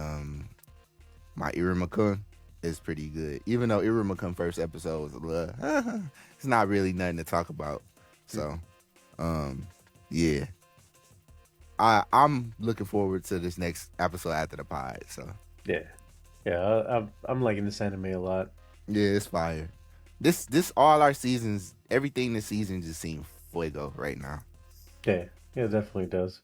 Iramakun is pretty good. Even though Iramakun first episode was a little, it's not really nothing to talk about. So, um, yeah, I'm looking forward to this next episode after the pod. So yeah, yeah. I'm liking this anime a lot. yeah, it's fire. This all our seasons, everything this season just seems fuego right now. Yeah, yeah, it definitely does.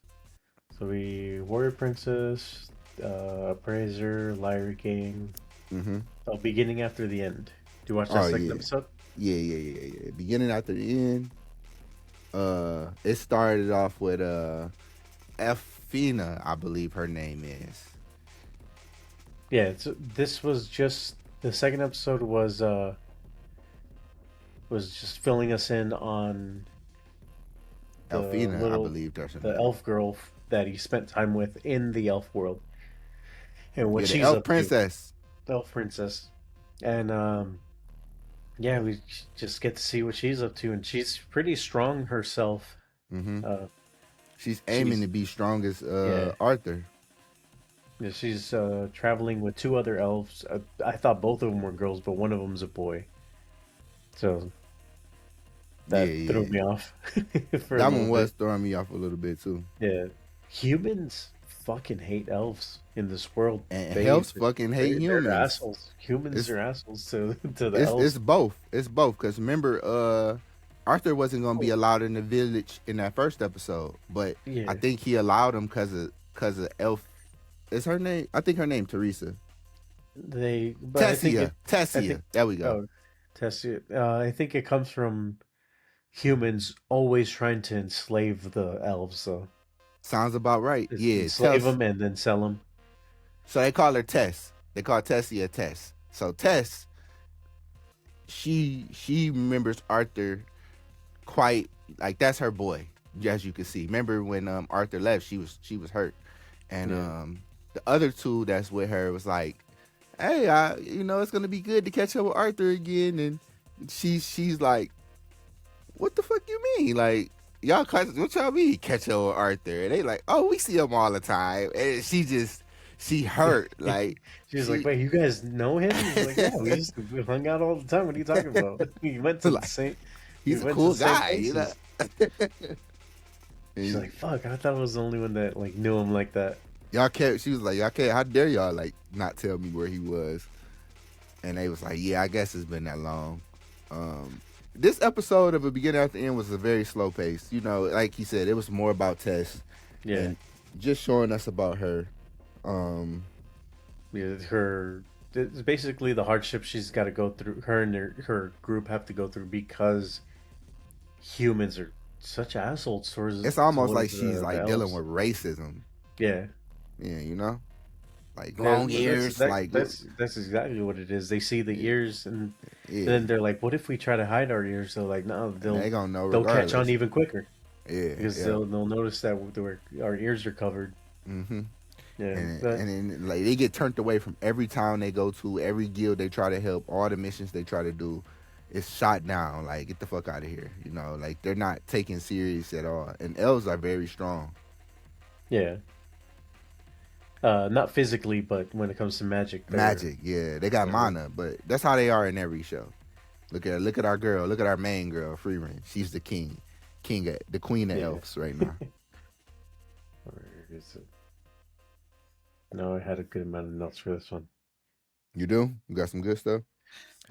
So we Warrior Princess, Appraiser, Lyra King. Mm-hmm. Oh, beginning after the end. Do you watch that Oh second yeah, episode? yeah. Beginning after the end. It started off with Efina, I believe her name is. Yeah, this was just the second episode was just filling us in on the Elfina, I little believe that's her the name. elf girl that he spent time with in the elf world and what Yeah, the she's elf up to, princess. the elf princess. And yeah, we just get to see what she's up to, and she's pretty strong herself. Mm-hmm. Uh, She's aiming she's to be strong as yeah, Arthur. yeah, she's traveling with two other elves. I thought both of them were girls, but one of them's a boy. So Yeah, that threw yeah. me off for a That little one was bit. throwing me off a little bit too. Yeah, humans fucking hate elves in this world. And They helps fucking hate they're humans. assholes. Humans It's are assholes to to the it's elves. both. It's both. Cause remember, Arthur wasn't gonna be allowed in the village in that first episode, but I Yeah, think he allowed him cause of Elf. Is her name? I think her name Teresa. but Tessia. I think Tessia. There we go. oh, Tessie. I think it comes from humans always trying to enslave the elves. So Sounds about right. Yeah. enslave them and then sell them. So they call her Tess. They call Tessia Tess. So Tess, she remembers Arthur quite like that's her boy, as you can see. Remember when Arthur left, she was hurt, and Yeah, the other two that's with her was like, hey, it's gonna be good to catch up with Arthur again, and she's like, what the fuck you mean, like what y'all mean catch up with Arthur? And they like, oh, we see him all the time, and she hurt like she's like, she wait, you guys know him? He's like, yeah, we hung out all the time. What are you talking about? like We he's a went to cool the same guy. places. She's like, fuck, I thought I was the only one that like knew him like that. Y'all can't. She was like, y'all can't. How dare y'all like not tell me where he was? And they was like, yeah, I guess it's been that long. This episode of a beginning after end was a very slow pace. You know, like he said, it was more about Tess Yeah, and just showing us about her. yeah, it's basically the hardship she's got to go through. Her and her group have to go through because humans are such assholes It's almost like towards she's the like dealing elves. with racism. Yeah, Yeah, like yeah, long ears. Like that's exactly what it is. They see the ears, and yeah, then they're like, "What if we try to hide our ears?" So like, no, they gonna know they'll catch on regardless. even quicker Yeah, because yeah. they'll notice that our ears are covered. Mm-hmm. Yeah, And then like they get turned away from every town they go to, every guild they try to help, all the missions they try to do, is shot down. Like get the fuck out of here, like they're not taken serious at all. And elves are very strong. yeah. Not physically, but when it comes to magic, Magic, yeah, they got they're mana, but that's how they are in every show. Look at our girl, look at our main girl, Free Ring. She's the the queen of yeah. elves right now. Where is it? No, I had a good amount of notes for this one. You do? You got some good stuff.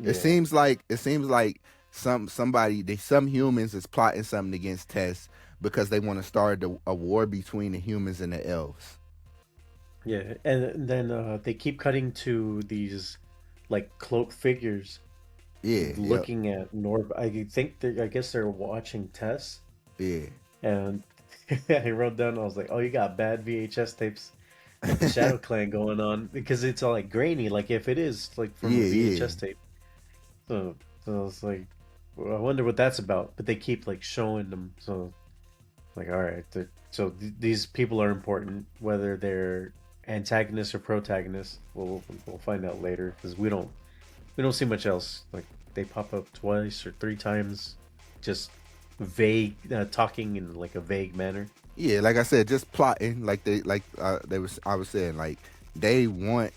It Yeah, seems like some humans is plotting something against Tess because they want to start a war between the humans and the elves. yeah, and then they keep cutting to these like cloaked figures Yeah, yep, looking at Norb. I guess they're watching Tess, yeah. and I wrote down. I was like, "Oh, you got bad VHS tapes with the Shadow Clan going on because it's all like grainy, like if it is like from a Yeah, yeah. VHS tape." So I was like, well, I wonder what that's about. But they keep like showing them. So like, all right, so these people are important, whether they're antagonists or protagonists. We'll find out later because we don't see much else. Like they pop up twice or three times, just vague, talking in like a vague manner. Yeah, like I said, just plotting. I was saying, like they want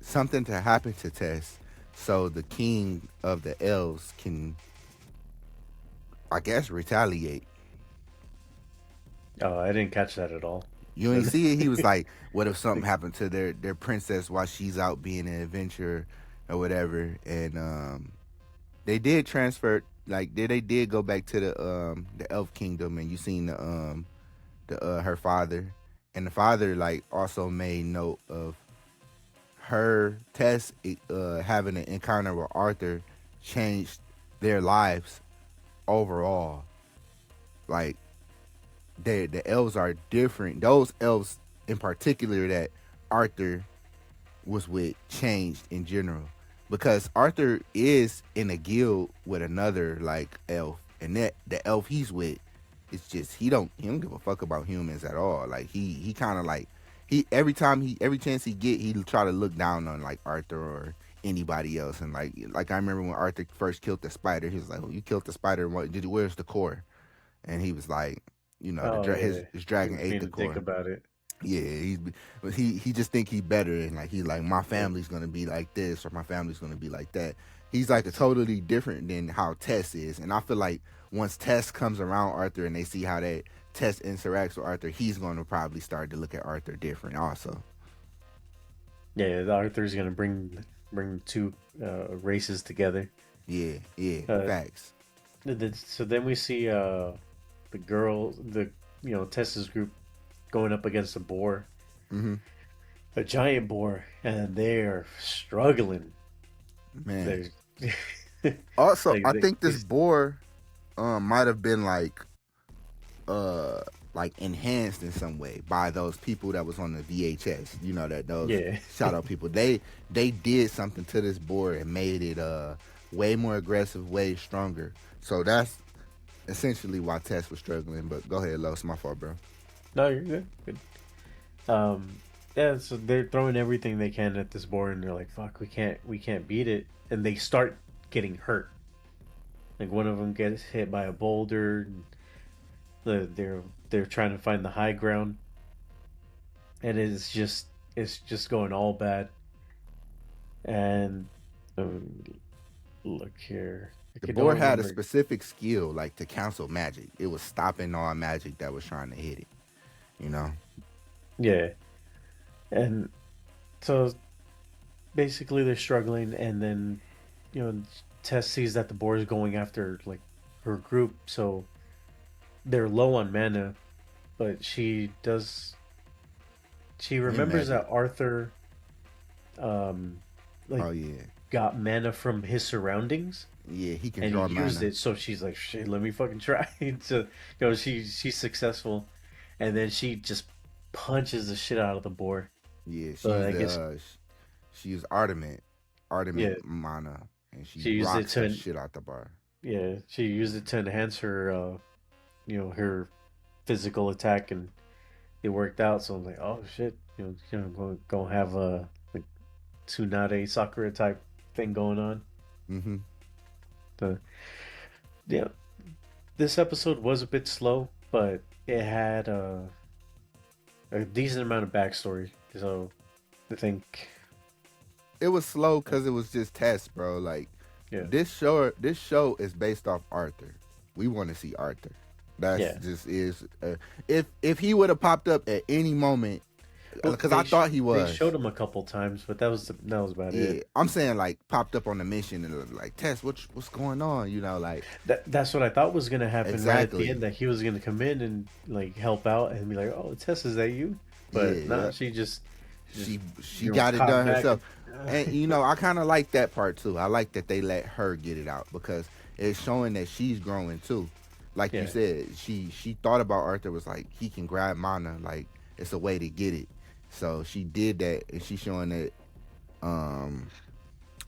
something to happen to Tess, so the king of the elves can, I guess, retaliate. Oh, I didn't catch that at all. You ain't see it. He was like, "What if something happened to their princess while she's out being an adventurer or whatever?" And they did transfer, like they did go back to the elf kingdom, and you seen the her father, and the father like also made note of her Tess having an encounter with Arthur changed their lives overall. Like the elves are different. Those elves in particular that Arthur was with changed in general because Arthur is in a guild with another like elf, and that the elf he's with, it's just he don't give a fuck about humans at all. Like he kind of like he every chance he get he try to look down on like Arthur or anybody else, and like I remember when Arthur first killed the spider, he was like, "Oh, you killed the spider. What did? Where's the core?" And he was like, Oh yeah, his he dragon was ate being the a dick core. about it. Yeah, but he just think he better, and like he's like, my family's gonna be like this or my family's gonna be like that. He's like a totally different than how Tess is, and I feel like once Tess comes around Arthur and they see how that Tess interacts with Arthur, he's gonna probably start to look at Arthur different also. Yeah, the Arthur's gonna bring two races together. Yeah, yeah, Uh, facts. so then we see the girl, Tessa's group going up against a boar, Hmm. a giant boar, and they are struggling. Man. They're Also, like I think they this boar might have been uh like enhanced in some way by those people that was on the VHS. You know that those yeah. shout out people. They did something to this board and made it way more aggressive, way stronger. So that's essentially why Tess was struggling. But go ahead, Los. My fault, bro. No, you're good. Good. Um, yeah. So they're throwing everything they can at this boar, and they're like, "Fuck, we can't beat it." And they start getting hurt. Like one of them gets hit by a boulder. And they're trying to find the high ground, and it's just going all bad. And um, look here, I The don't board had a remember. specific skill like to cancel magic. It was stopping all magic that was trying to hit it. You know. Yeah, and so basically they're struggling, and then Tess sees that the boar is going after like her group, so they're low on mana, but she Green remembers magic. that Arthur like Oh yeah. got mana from his surroundings Yeah, he can and he draw used mana. it. So she's like, "Shit, let me fucking try." So she's successful, and then she just punches the shit out of the boar. Yeah, So I guess she used Artemis yeah, mana, and she she used it rocks the to shit out the bar. she used it to enhance her her physical attack, and it worked out. So I'm like, oh shit, gonna have a like Tsunade Sakura type thing going on. Mm-hmm. The yeah, this episode was a bit slow, but it had a decent amount of backstory. So I think, It was slow because it was just tests, bro. Like yeah, this show is based off Arthur. We want to see Arthur. That's yeah. just is if he would have popped up at any moment, Well, because I thought he they was. showed him a couple times, but that was about Yeah, it. I'm saying like popped up on the mission and like Tess, what's going on? Like That's what I thought was gonna happen right at the exactly. end. That he was gonna come in and like help out and be like, "Oh, Tess, is that you?" Yeah, But nah, yeah. she just She got it caught done back. herself. And I kind of like that part too. I like that they let her get it out because it's showing that she's growing too. like you Yeah. said, she thought about Arthur was like he can grab mana, like it's a way to get it. So she did that, and she's showing that um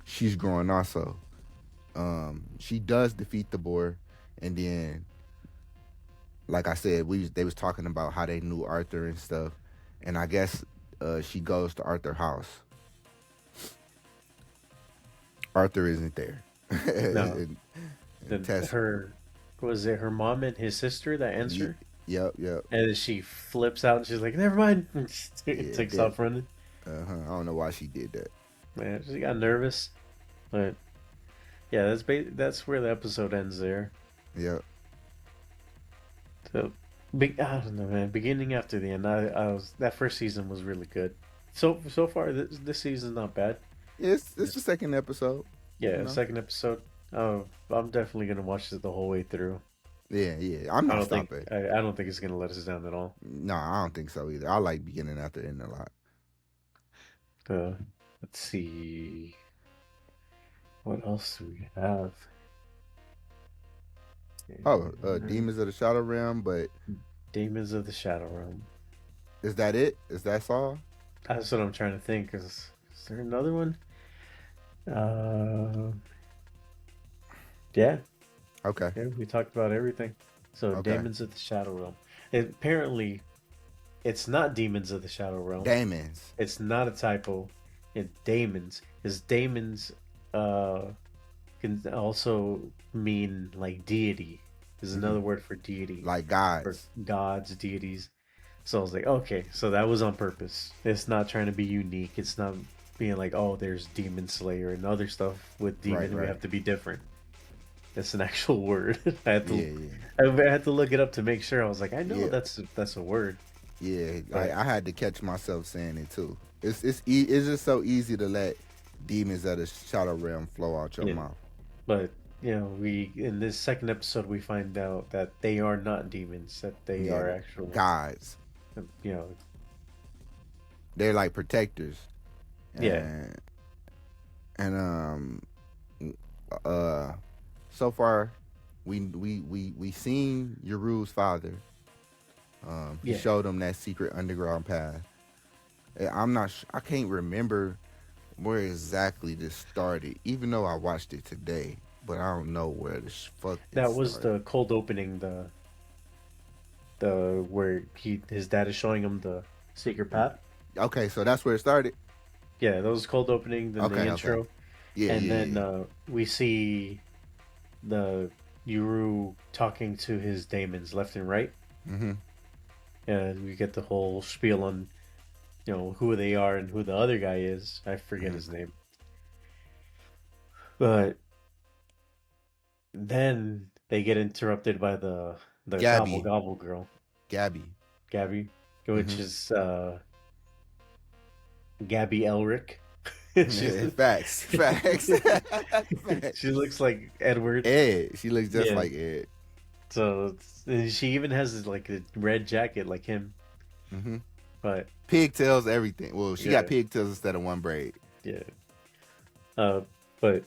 she's growing also. She does defeat the boar, and then like I said, they was talking about how they knew Arthur and stuff, and I guess she goes to Arthur's house. Arthur isn't there. No. and, and Then Tess, her was it her mom and his sister that answer? yep, yep, And then she flips out and she's like, "Never mind." yeah, Takes that, off running. I don't know why she did that. Man, she got nervous. But yeah, that's where the episode ends there. Yep. So I don't know, man. Beginning after the end, I was that first season was really good. So far this season's not bad. It's the second episode. You Yeah, know. second episode. I'm definitely gonna watch it the whole way through. Yeah, yeah. I'm I not don't think stopping. I don't think it's gonna let us down at all. No, I don't think so either. I like beginning after end a lot. Uh, let's see. What else do we have? Oh, Demons of the Shadow Realm, but Demons of the Shadow Realm. is that it? Is that all? That's what I'm trying to think. Is there another one? Uh, yeah, Okay. yeah. We talked about everything. So Okay. Demons of the Shadow Realm. Apparently, it's not Demons of the Shadow Realm. Demons. It's not a typo. It's Daemons. Because Daemons can also mean like deity. Is another word for deity. Like For gods. gods, deities. So I was like, okay, so that was on purpose. It's not trying to be unique. It's not being like, oh, there's Demon Slayer and other stuff with demon. Right, We right. have to be different. It's an actual word. I had to, Yeah, I had to look it up to make sure. I was like, I know Yeah. that's a word. yeah. Right. I had to catch myself saying it too. It's just so easy to let Demons of the Shadow Realm flow out your Yeah. mouth. But we in this second episode we find out that they are not demons. That they Yeah, are actual gods. You know, They're like protectors. yeah, And uh so far we seen Yoru's father. He Yeah. showed him that secret underground path. I'm not I can't remember where exactly this started, even though I watched it today, but I don't know where the fuck it that was started. the cold opening. The where his dad is showing him the secret path. Okay, so that's where it started. Yeah, that was cold opening. Then the Okay, intro, Yeah, and yeah, then yeah. we see the Yuru talking to his daemons left and right, Mm-hmm. and we get the whole spiel on who they are and who the other guy is. I forget Mhm. his name. But then they get interrupted by the Gabby. gobble gobble girl, Gabby. Gabby, which Mhm. is Gabby Elric. She's, Facts. Facts. Facts. she looks like Edward. Ed. She looks just Yeah. like Ed. So and she even has like a red jacket like him. Mm-hmm. But Pigtails, everything. Well, she Yeah. got pigtails instead of one braid. yeah, but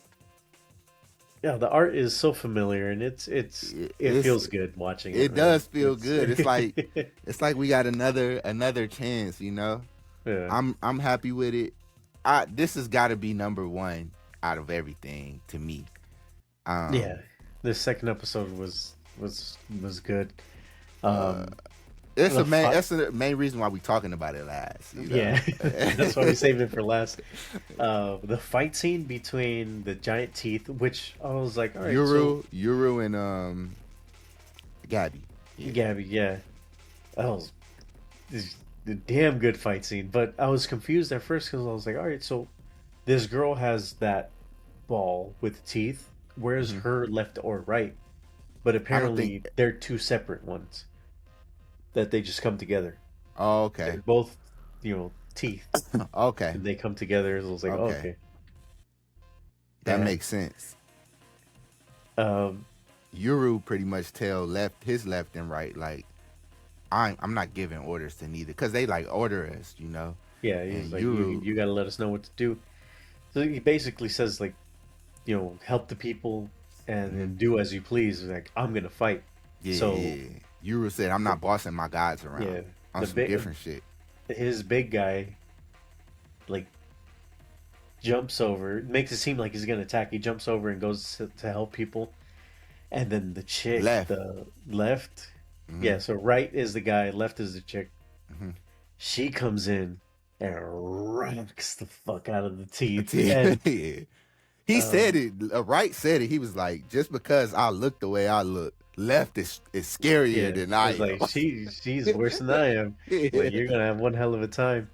yeah, the art is so familiar and it It's- feels good watching it. It man. does feel good. It's like we got another chance, you know. yeah. I'm happy with it. This has got to be number one out of everything to me. Yeah, the second episode was good. It's The that's the main reason why we talking about it last. You know? Yeah, that's why we saved it for last. The fight scene between the giant teeth, which I was like, all right, Yuru, and Gabby. so Gabby, yeah, that was a damn good fight scene. But I was confused at first because I was like, all right, so this girl has that ball with teeth. Where's her left or right? But apparently think- they're two separate ones that they just come together. Oh, okay. They're both, teeth. Okay. And they come together. So I was like, Okay. okay. That Yeah. makes sense. Um, Yuru pretty much tell his left and right, like, I'm not giving orders to neither, because they like order us, you know. yeah, he's And like, Yuru- you got to let us know what to do. So he basically says, like, help the people and then do as you please. Like, I'm going to fight. Yeah, So yeah. Yuru said, "I'm the not bossing my guys around yeah, on the some big different shit." his big guy like jumps over, makes it seem like he's gonna attack. He jumps over and goes to help people, and then the chick, Left. the left, Mm-hmm. yeah. So right is the guy, left is the chick. Mm-hmm. She comes in and rocks the fuck out of the teeth, and Yeah. He said um, it. Wright said it. He was like, "Just because I look the way I look, left is scarier yeah, than I it's like she's am." worse than I am. Like Yeah. you're gonna have one hell of a time.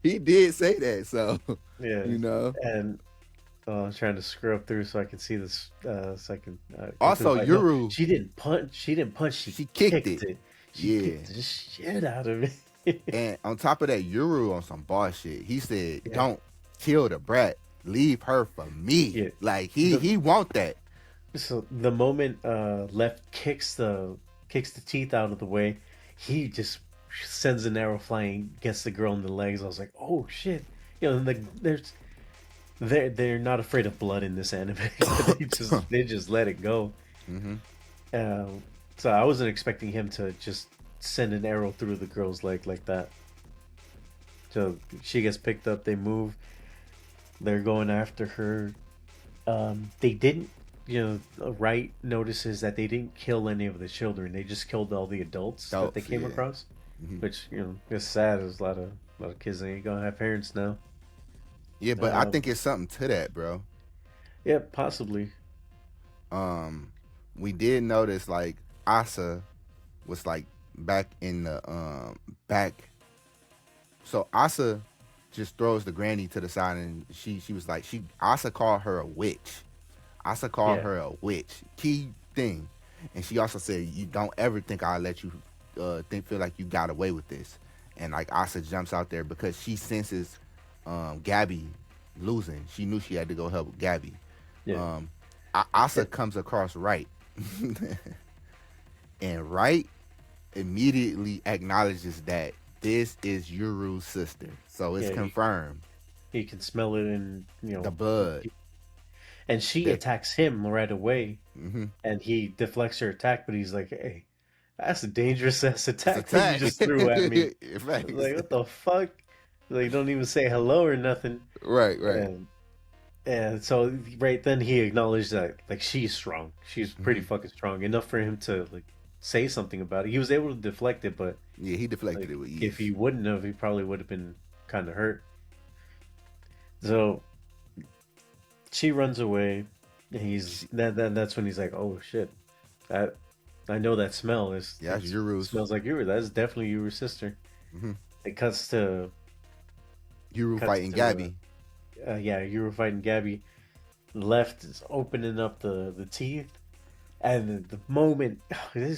He did say that. So, Yeah, you know. and I'm trying to scrub through so I can see this, so I can go through the Also, fight. No, Yuru, she didn't punch. She didn't punch. She she kicked kicked it. it. She Yeah. kicked the shit out of it. And on top of that, Yuru on some boss shit. He said, Yeah, "Don't kill the brat. Leave her for me." yeah. Like The he want that. so the moment left kicks the teeth out of the way, he just sends an arrow flying, gets the girl in the legs. I was like, oh shit. You know, and they're not afraid of blood in this anime. They just let it go. Hmm. Um, so I wasn't expecting him to just send an arrow through the girl's leg like that. So she gets picked up. They move. They're going after her. They didn't. Wright notices that they didn't kill any of the children. They just killed all the adults that they Adults, came yeah. across, Hmm. which is sad. There's a lot of kids that ain't gonna have parents now. Yeah, but I Um, think it's something to that, bro. yeah, possibly. Um, we did notice like Asa was like back in the back. So Asa just throws the granny to the side, and she was like Asa called her a witch. Asa called Yeah, her a witch. Key thing, and she also said, "You don't ever think I'll let you feel like you got away with this." And like Asa jumps out there because she senses Gabby losing. She knew she had to go help Gabby. yeah, Um, Asa it, comes across Wright, and Wright immediately acknowledges that this is Yuru's sister. So it's yeah. confirmed. He can smell it, and The blood. and she That, attacks him right away, mm-hmm. and he deflects her attack, but he's like, "Hey, that's a dangerous ass It's attack that you attack. just threw at me." Facts. Like, what the fuck? Like, don't even say hello or nothing. Right, right. And so right then he acknowledged that like she's strong. She's pretty Hmm. fucking strong enough for him to like say something about it. He was able to deflect it, but Yeah, he deflected like it with if ease. he wouldn't have, he probably would have been kind of hurt. So she runs away. And that's when he's like, "Oh shit, that I know that smell is Yeah, that's Yuru's. smells like you. That's definitely your sister." Hmm. It Yuru cuts fighting to Gabby. yeah, you were fighting Gabby. Left is opening up the teeth, and the moment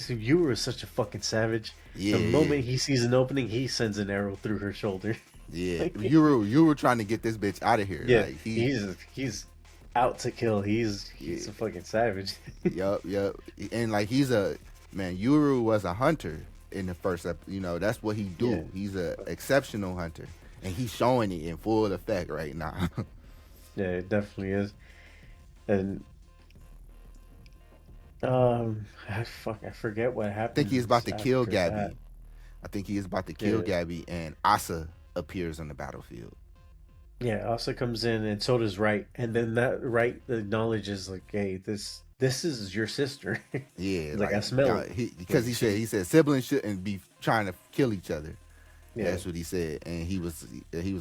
you were such a fucking savage. Yeah, The yeah, moment he sees an opening, he sends an arrow through her shoulder. yeah. Yuru trying to get this bitch out of here. Yeah, Like he's out to kill. yeah, He's a fucking savage. yup. And like he's a man. Yuru was a hunter in the first that's what he Yeah, do. He's a exceptional hunter, and he's showing it in full effect right now. yeah, it definitely is. And I forget what I think he's about happens to kill after that. Gabby. I think he is about to kill Yeah, Gabby, and Asa appears on the battlefield. yeah. Asa comes in, and so does Wright, and then that Wright acknowledges like, "Hey, this is your sister." Yeah, He's like, "I like smell it." because he said siblings shouldn't be trying to kill each other. Yeah. That's what he said, and he was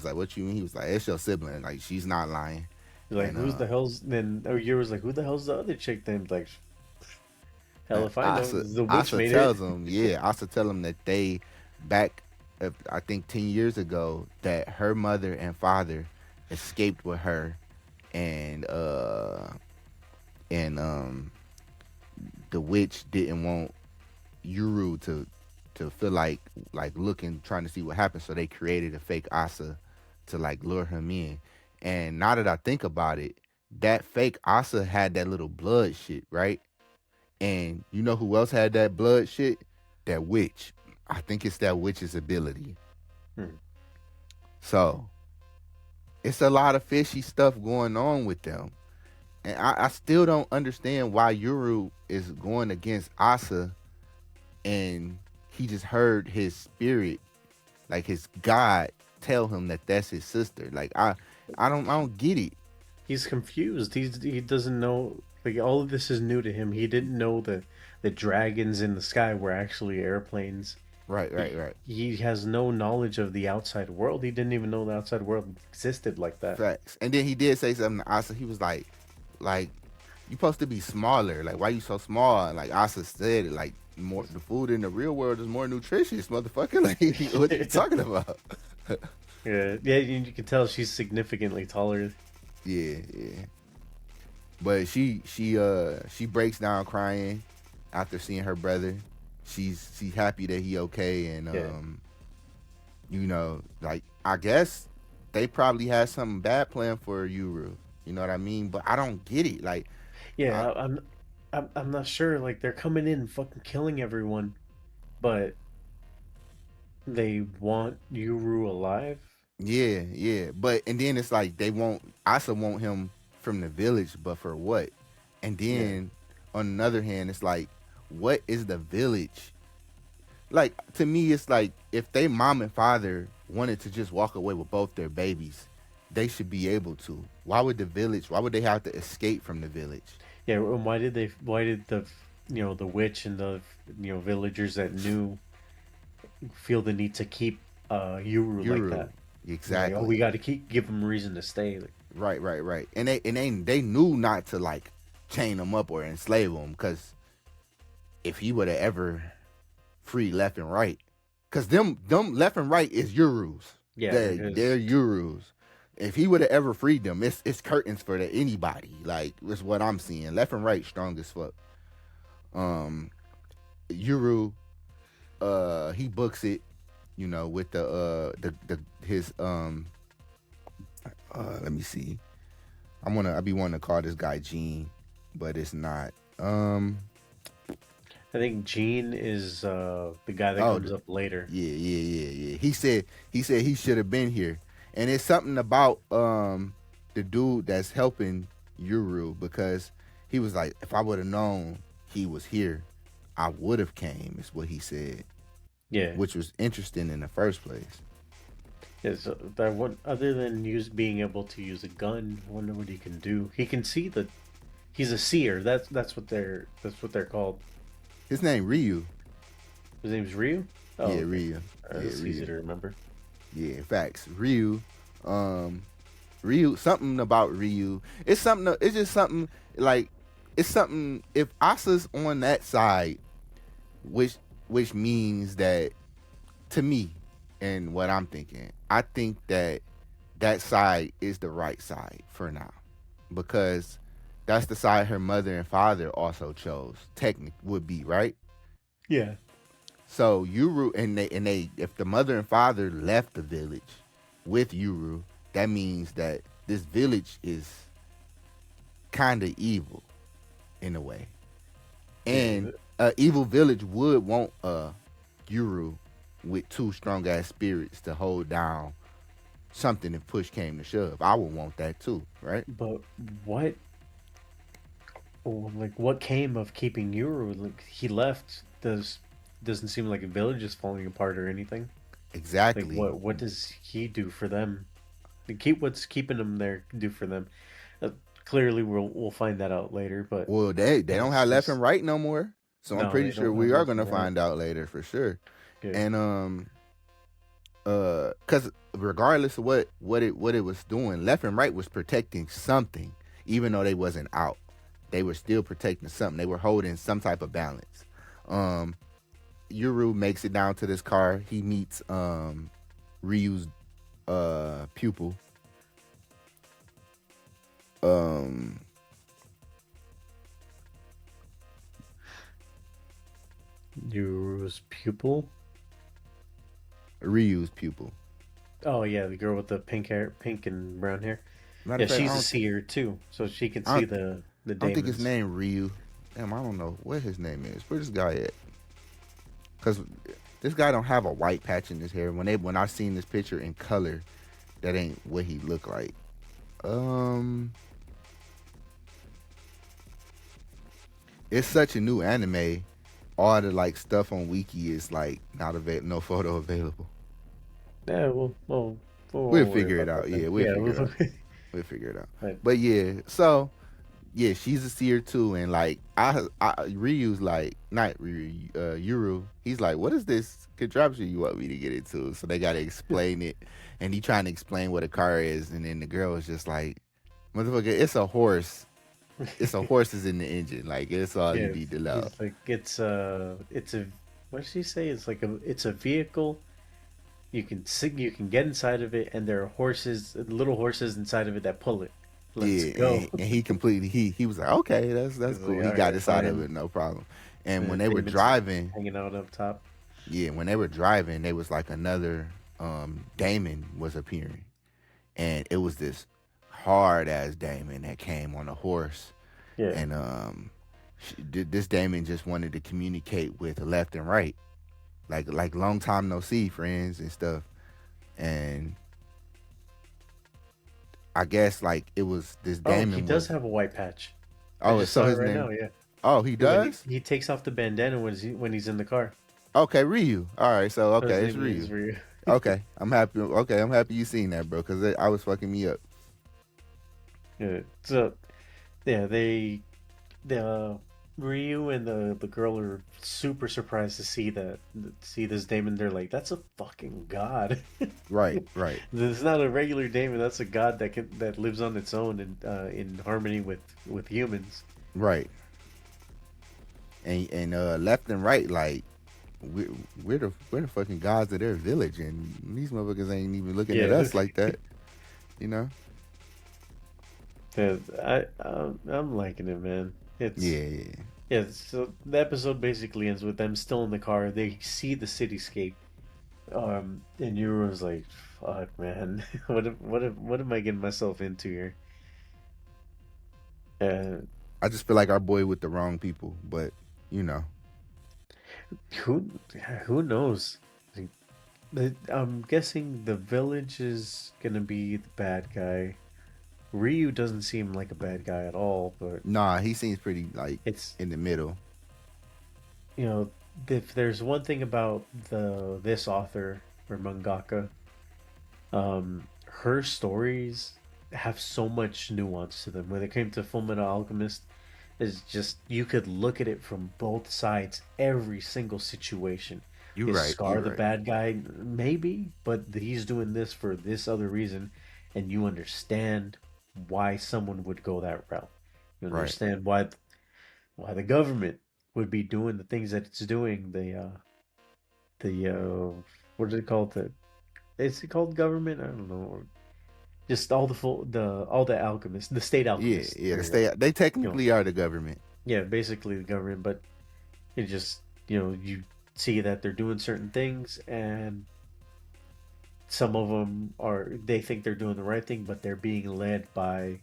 like, "What you mean?" He was like, "It's your sibling. Like she's not lying." He's like, And "Who's the hell's?" Then you was like, "Who the hell's the other chick?" Then like, hell if I know. The witch Asa made tells it. him, yeah, Asa tell him that they back, I think 10 years ago, that her mother and father escaped with her, and the witch didn't want Yuru to feel like looking, trying to see what happened, so they created a fake Asa to like lure him in. And now that I think about it, that fake Asa had that little blood shit, right? And you know who else had that blood shit? That witch. I think it's that witch's ability. Hmm. So it's a lot of fishy stuff going on with them. And I still don't understand why Yuru is going against Asa, and he just heard his spirit, like his God, tell him that that's his sister. Like I don't get it. He's confused. He doesn't know. Like all of this is new to him. He didn't know that the dragons in the sky were actually airplanes. Right, right, right. He has no knowledge of the outside world. He didn't even know the outside world existed like that. Facts. And then he did say something to Asa. He was like you supposed to be smaller. Like why you so small? And like Asa said, like more the food in the real world is more nutritious, motherfucker. Like what you talking about? Yeah, yeah. You can tell she's significantly taller. Yeah, yeah. But she breaks down crying after seeing her brother. She's happy that he okay, and Yeah, you know, like I guess they probably had something bad planned for Yuru. You know what I mean? But I don't get it. Like, I, yeah. I'm not sure. Like they're coming in, fucking killing everyone, but they want Yuru alive. yeah, yeah. But and then it's like they Asa want him from the village, but for what? And Yeah, then on another hand, it's like, what is the village? Like to me, it's like if they mom and father wanted to just walk away with both their babies, they should be able to. Why would the village? Why would they have to escape from the village? yeah. And why did they? Why did the the witch and the villagers that knew feel the need to keep Yuru like Yuru, that? Like, oh, we exactly. got to keep give them reason to stay. Like, Right, right, right. And they knew not to like chain him up or enslave him, because if he would have ever free left and right, because them left and right is Urus. yeah, they're They're his. Urus. If he would have ever freed them, it's curtains for anybody. Like it's what I'm seeing. Left and right strong as fuck. Um, Uru, he books it, with the his let me see. I be wanting to call this guy Gene, but it's not. I think Gene is the guy that Oh, comes up later. yeah, yeah, yeah, yeah. He said he should have been here, and it's something about the dude that's helping Yuru, because he was like, if I would have known he was here, I would have came. Is what he said, Yeah, which was interesting in the first place. yeah. So that one, other than being able to use a gun, I wonder what he can do. He can see the. He's a seer. That's what they're called. His name Ryu. His name's Ryu. Oh, Yeah, okay. Ryu. Yeah, That's easy Ryu. to remember. Yeah, facts. Ryu. Um, Ryu. Something about Ryu. It's something. It's just something like it's something. If Asa's on that side, which which means that to me, and what I'm thinking, I think that that side is the right side for now, because that's the side her mother and father also chose. Technic would be right. Yeah. So Yuru and they if the mother and father left the village with Yuru, that means that this village is kind of evil in a way, and Yeah. evil village would want Yuru with two strong ass spirits to hold down something if push came to shove. I would want that too, right? But what, like, what came of keeping Yuru? Like, he left. Doesn't seem like a village is falling apart or anything. Like, Exactly. what does he do for them? Like, what's keeping him there do for them? Uh, Clearly, we'll find that out later. But Well, they don't it's have left and just right no more, so I'm no, pretty they sure don't have we are left gonna and right. find out later for sure. Yeah, And because regardless of what it was doing, left and right was protecting something, even though they wasn't out. They were still protecting something. They were holding some type of balance. Um, Yuru makes it down to this car. He meets Ryu's pupil. Um, Yuru's pupil. Ryu's pupil. Oh yeah, the girl with the pink hair, pink and brown hair. Matter Yeah, of fact, she's a seer too, so she can I see don't, the I don't think his daemons. name Ryu. Damn, I don't know what his name is. Where this guy at? Because this guy don't have a white patch in his hair. When I seen this picture in color, that ain't what he looked like. Um, it's such a new anime. All the like stuff on Wiki is like not no photo available. Yeah, we'll We'll worry figure it about that out. then. Yeah, we'll Yeah, figure it out. We'll figure it out. but But yeah, so yeah, she's a seer too, and like Ryu's like not Ryu, Yuru. He's like, what is this contraption you want me to get into? So they gotta explain it, and he trying to explain what a car is, and then the girl was just like, motherfucker, it's a horse. It's a horse is in the engine. Like it's all you yeah, need to know. he's like, it's a, what did she say? It's a vehicle. You can get inside of it, and there are horses, little horses inside of it that pull it. Let's Yeah, go. and he completely he was like, okay, that's He's like, cool. He all got right, us out of fine. it, no problem. And when they were Damon's driving, hanging out up top. yeah, when they were driving, they was like another Damon was appearing, and it was this hard ass Damon that came on a horse, Yeah. and this Damon just wanted to communicate with left and right, like long time no see friends and stuff, and I guess like it was this Oh, he Damon does was have a white patch. I oh just so saw it his right now. name Yeah. oh he does He takes off the bandana when he's in the car. okay Ryu all right so So his okay it's name is Ryu Ryu. okay I'm happy you seen that bro because I was fucking me up. Yeah. So yeah, the Ryu and the girl are super surprised to see this Damon. They're like, that's a fucking god. Right. This is not a regular Damon. That's a god that lives on its own and in harmony with humans. Right. And left and right, like we're, we're the fucking gods of their village, and these motherfuckers ain't even looking at Yeah. us like that, you know? Yeah, I'm liking it, man. Yeah. Yeah. So the episode basically ends with them still in the car. They see the cityscape. And Euro's like, "Fuck, man, what am I getting myself into here?" Uh, I just feel like our boy with the wrong people, but you know, who who knows? Like, I'm guessing the village is gonna be the bad guy. Ryu doesn't seem like a bad guy at all, but nah, he seems pretty like it's in the middle. you know, if there's one thing about this author or mangaka, her stories have so much nuance to them. When it came to Fullmetal Alchemist, is just you could look at it from both sides, every single situation. You Is right, Scar you the right. bad guy? Maybe, but he's doing this for this other reason, and you understand why someone would go that route. You Right. understand why the government would be doing the things that it's doing. The what is it called? Is it called government? I don't know. Or just all the alchemists, the state Yeah, alchemists. yeah. There you go. They You know, technically are the government. yeah, basically the government, but it just you see that they're doing certain things, and some of them they think they're doing the right thing, but they're being led by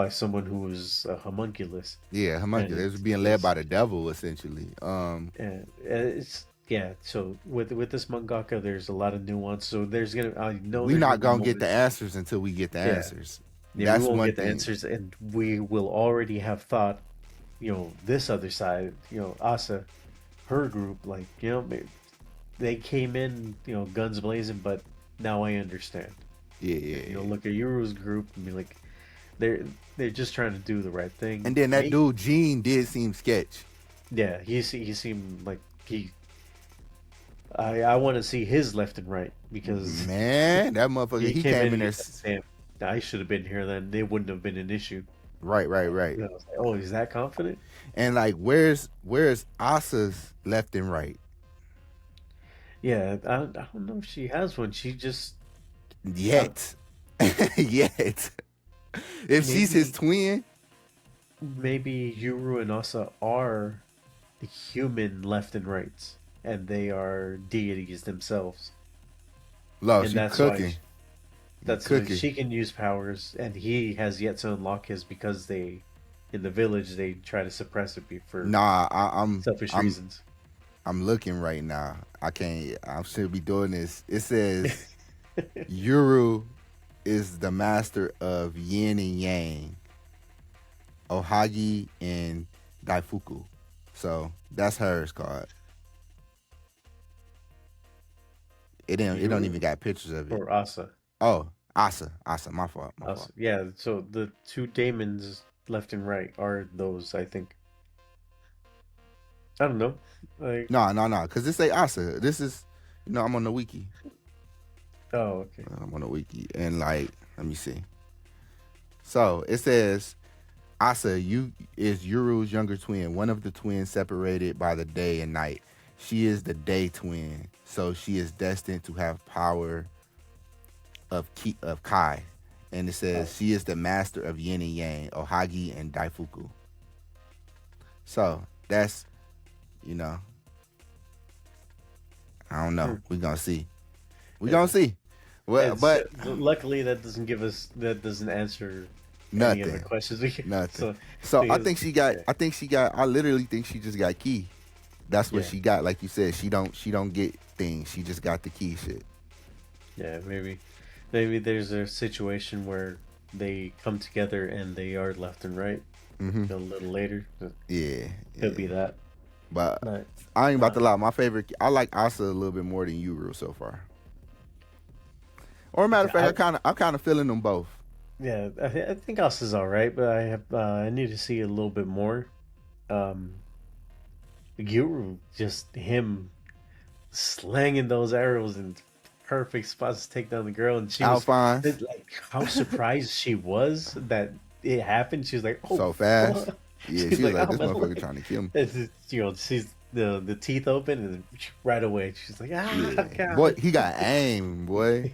someone who's a homunculus, Yeah, and homunculus. It was being led by the devil essentially. it's yeah. So with this mangaka, there's a lot of nuance. So I know We there's gonna not be gonna get the moments. answers until we get the Yeah, answers. yeah, we That's won't one get the thing. answers, and we will already have thought, this other side, Asa, her group, like, they came in, guns blazing, but now I understand. Yeah. Look at Euro's group and be like, they're they're just trying to do the right thing. And then that Maybe, dude Gene did seem sketch. yeah, he seemed like I want to see his left and right because Man, that motherfucker, he he came came in in and there. he's like, damn, I should have been here then. It wouldn't have been an issue. Right. I was like, oh, he's that confident? And like, where's Asa's left and right? Yeah, I don't know if she has one. She just uh, Yet. Yet. If she's his maybe twin, maybe Yuru and Asa are the human left and rights, and they are deities themselves, Lo, and she cooking. that's why Cooking. she can use powers, and he has yet to unlock his because in the village they try to suppress it for Nah, selfish I'm reasons. I'm looking right now. I can't I should be doing this. It says Yuru is the master of yin and yang. Ohagi, and Daifuku. So that's hers card. It don't even Yuru got pictures of it. or Asa? Oh, Asa, my fault, my fault. Asa. Yeah. So the two daemons left and right are those. I think. I don't know. Like. No, because this ain't Asa. This is, I'm on the wiki. Oh, okay. I'm on the wiki, and like, let me see. So it says Asa, you is Yuru's younger twin, one of the twins separated by the day and night. She is the day twin, so she is destined to have power of Kai. And it Oh. says she is the master of yin and yang, Ohagi and Daifuku. So that's, you know, I don't know. Hmm. We gonna see. We Yeah. gonna see. Well, It's but luckily that doesn't give us that doesn't answer any of the nothing, questions we get. nothing. So So I because think she got. yeah, I think she got. I literally think she just got key. That's what yeah, she got. Like you said, she don't get things. She just got the key shit. yeah, maybe there's a situation where they come together and they are left and right Hmm. a little later. Yeah, Could yeah. be that. But But I ain't about to uh, lie. My favorite. I like Asa a little bit more than Yuru so far. Or matter of fact, I, I'm kind of feeling them both. yeah, I think Us is all right, but I need to see a little bit more. Um, Guru, just him slanging those arrows in perfect spots to take down the girl, and she was Alphonse, like, how surprised she was that it happened. She was like, "Oh so fast. fuck!" Yeah, She's she was like, like, "Oh this my motherfucker leg!" trying to kill me. She's the teeth open, and right away she's like, "Ah, Yeah, boy, God!" he got aim, boy.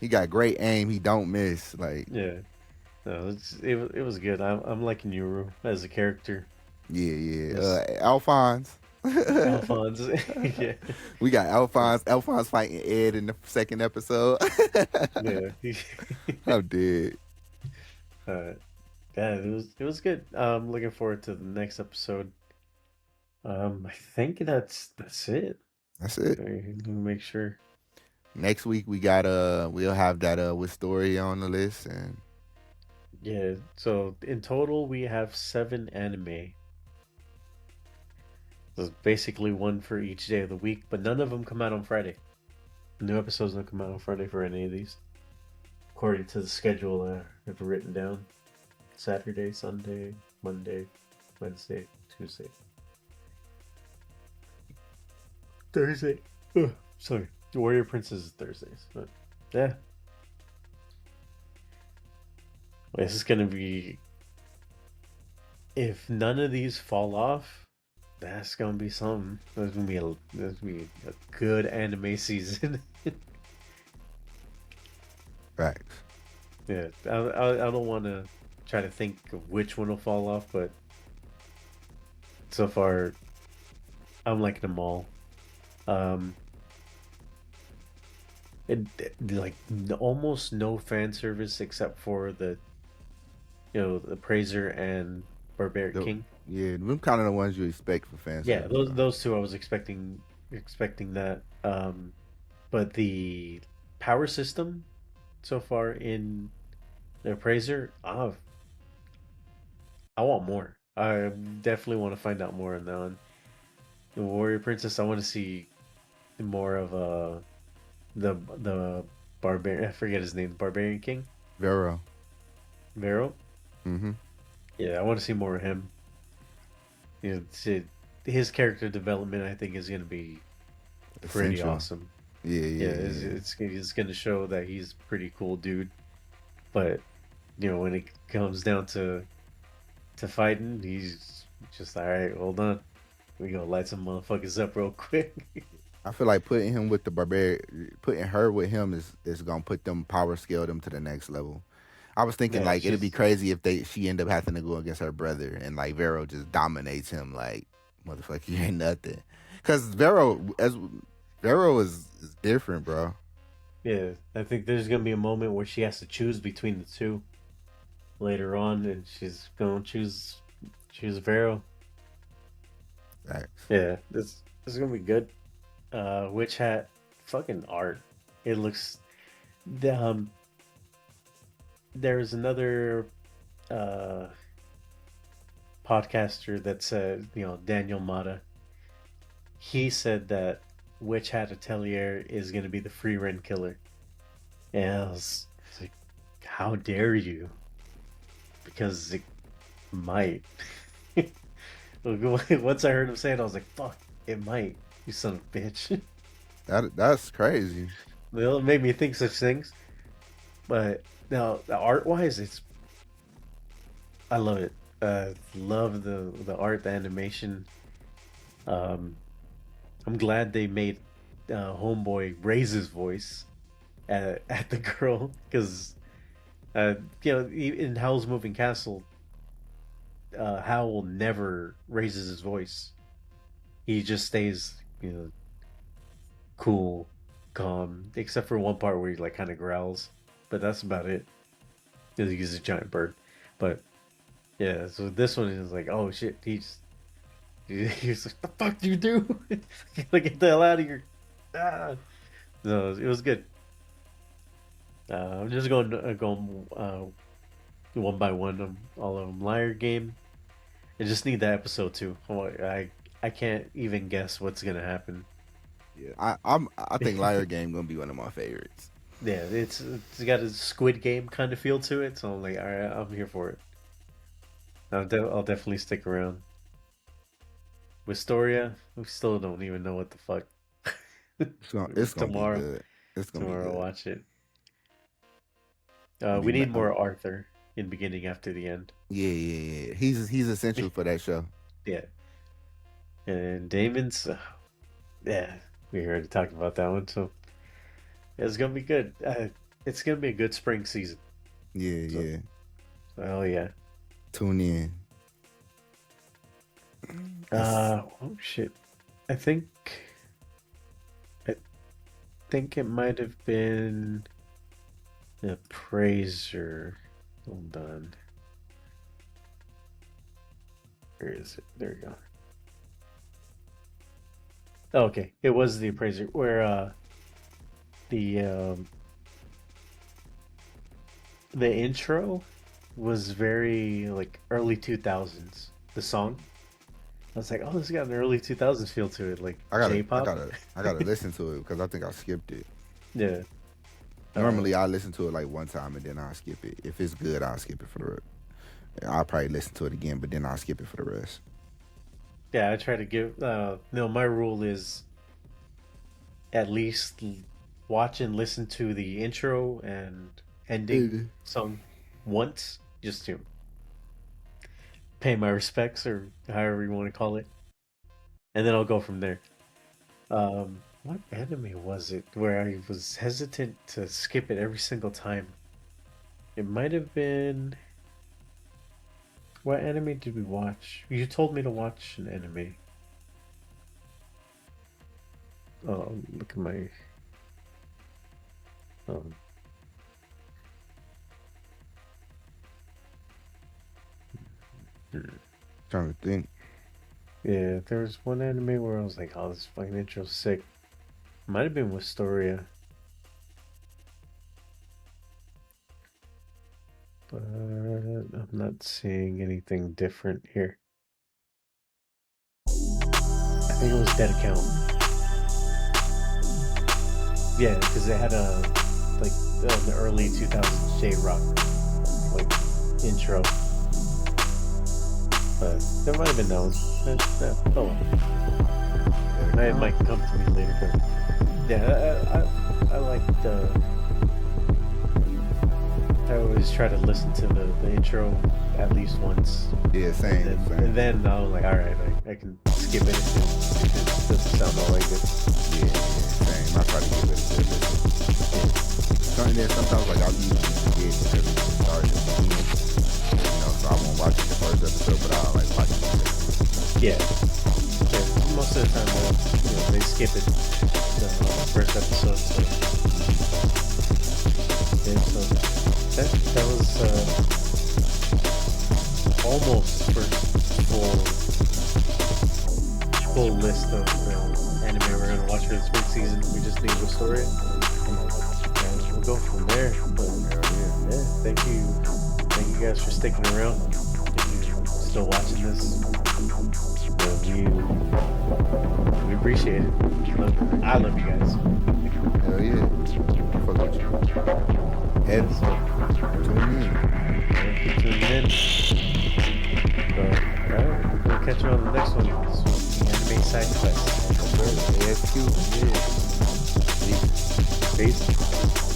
He got great aim. He don't miss. Like, Yeah, no, it was good. I'm liking Yuru as a character. yeah, yeah. Yes, Alphonse. Alphonse. Yeah, We got Alphonse. Alphonse fighting Ed in the second episode. yeah. I'm dead. uh, yeah, it was good. I'm looking forward to the next episode. I think that's it. That's it. Let me make sure. Next week we got we'll have that with story on the list, and Yeah, so in total we have 7 anime. There's basically one for each day of the week, but none of them come out on Friday. New episodes don't come out on Friday for any of these, according to the schedule I have written down. Saturday, Sunday, Monday, Wednesday, Tuesday, Thursday. Ugh, sorry, Warrior Princess is Thursdays, but yeah, this is gonna be. If none of these fall off, that's gonna be something. That's gonna be a good anime season. facts. Yeah, I don't want to try to think of which one will fall off, but so far I'm liking them all. Um, like almost no fan service except for the Praiser and Barbaric The, King. yeah, them kind of the ones you expect for fan Yeah, service, those though. those two I was expecting that. But the power system so far in the Appraiser, I want more. I definitely want to find out more on that one. The Warrior Princess, I want to see more of the barbarian. I forget his name. Barbarian King, Vero. Vero. Mm-hmm. Yeah, I want to see more of him. His character development, I think, is going to be pretty Essential. awesome. Yeah, Yeah, yeah, yeah. it's going to show that he's a pretty cool dude. But when it comes down to fighting, he's just all right. Hold on, we gonna light some motherfuckers up real quick. I feel like putting him with the barbarian, putting her with him is gonna put them power scale them to the next level. I was thinking Yeah, like it'd be she's crazy if she end up having to go against her brother and like Vero just dominates him like motherfucker, you ain't nothing. Cause Vero is different, bro. yeah. I think there's gonna be a moment where she has to choose between the two later on, and she's gonna choose Vero. Facts. Yeah, this is gonna be good. Witch Hat, fucking art. It looks. Um, there's another. Uh, podcaster that said, Daniel Mata, he said that Witch Hat Atelier is going to be the free rent killer. And I was like, how dare you? Because it might. Once I heard him say it, I was like, fuck, it might, you son of a bitch. That's crazy. It made me think such things. But now, art-wise, I love it. Love the art, the animation. I'm glad they made Homeboy raise his voice at the girl, because in Howl's Moving Castle, Howl never raises his voice. He just stays, cool, calm, except for one part where he like kind of growls, but that's about it. Because he's a giant bird. But yeah, so this one is like, oh shit, he's like, the fuck do you do? Like, get the hell out of here. Ah. No, it was good. I'm just going one by one on all of them. Liar Game. I just need that episode too. I can't even guess what's gonna happen. Yeah, I think Liar Game gonna be one of my favorites. Yeah, it's got a Squid Game kind of feel to it, so I'm like, all right, I'm here for it. I'll definitely stick around. Wistoria, we still don't even know what the fuck. It's gonna Tomorrow, be good. It's gonna tomorrow be I'll good. watch it. We need more Arthur in beginning after the end. Yeah. He's essential for that show. Yeah. And Damon's, yeah, we already talked about that one, so it's gonna be good. It's gonna be a good spring season. Yeah. Oh yeah. Tune in. Oh shit. I think it might have been the Appraiser. Hold on. Where is it? There we go. Oh, okay. It was the Appraiser where the intro was very like early 2000s. The song, I was like, oh, this got an early 2000s feel to it, like J-pop. I gotta listen to it because I think I skipped it. Yeah. Normally I listen to it like one time and then I'll skip it. If it's good, I'll skip it for the rest. I'll probably listen to it again, but then I'll skip it for the rest. Yeah, I try to give. My rule is at least watch and listen to the intro and ending song once, just to pay my respects, or however you want to call it, and then I'll go from there. What anime was it where I was hesitant to skip it every single time? It might have been. What anime did we watch? You told me to watch an anime. Oh, look at my. Trying to think. Yeah, there was one anime where I was like, oh, this fucking intro's sick. Might have been Wistoria. But I'm not seeing anything different here. I think it was Dead Account. Yeah, because they had the early 2000s J-Rock like intro. But there might have been that one. Oh well. It might come to me later, but yeah, I like the. I always try to listen to the intro at least once. Yeah, same. And then I was like, all right, I can skip it if it doesn't sound all that good. Yeah, same. I try to give it a good listen. Sometimes like I'll usually forget because it started again. So I won't watch the first episode, but I'll like watch it. Yeah. Most of the time, they skip it the first episode. So, yeah, so that was almost full list of anime we're gonna watch for the spring season. We just need to restore it, and we'll go from there. But yeah, thank you guys for sticking around. If you still watching this, we appreciate it. I love you guys. Hell yeah. Fuck with you. And tune in. Keep tuning in. But, alright, we'll catch you on the next one. This was the Anime Side Quest. ASQ. Yeah. Peace. Peace.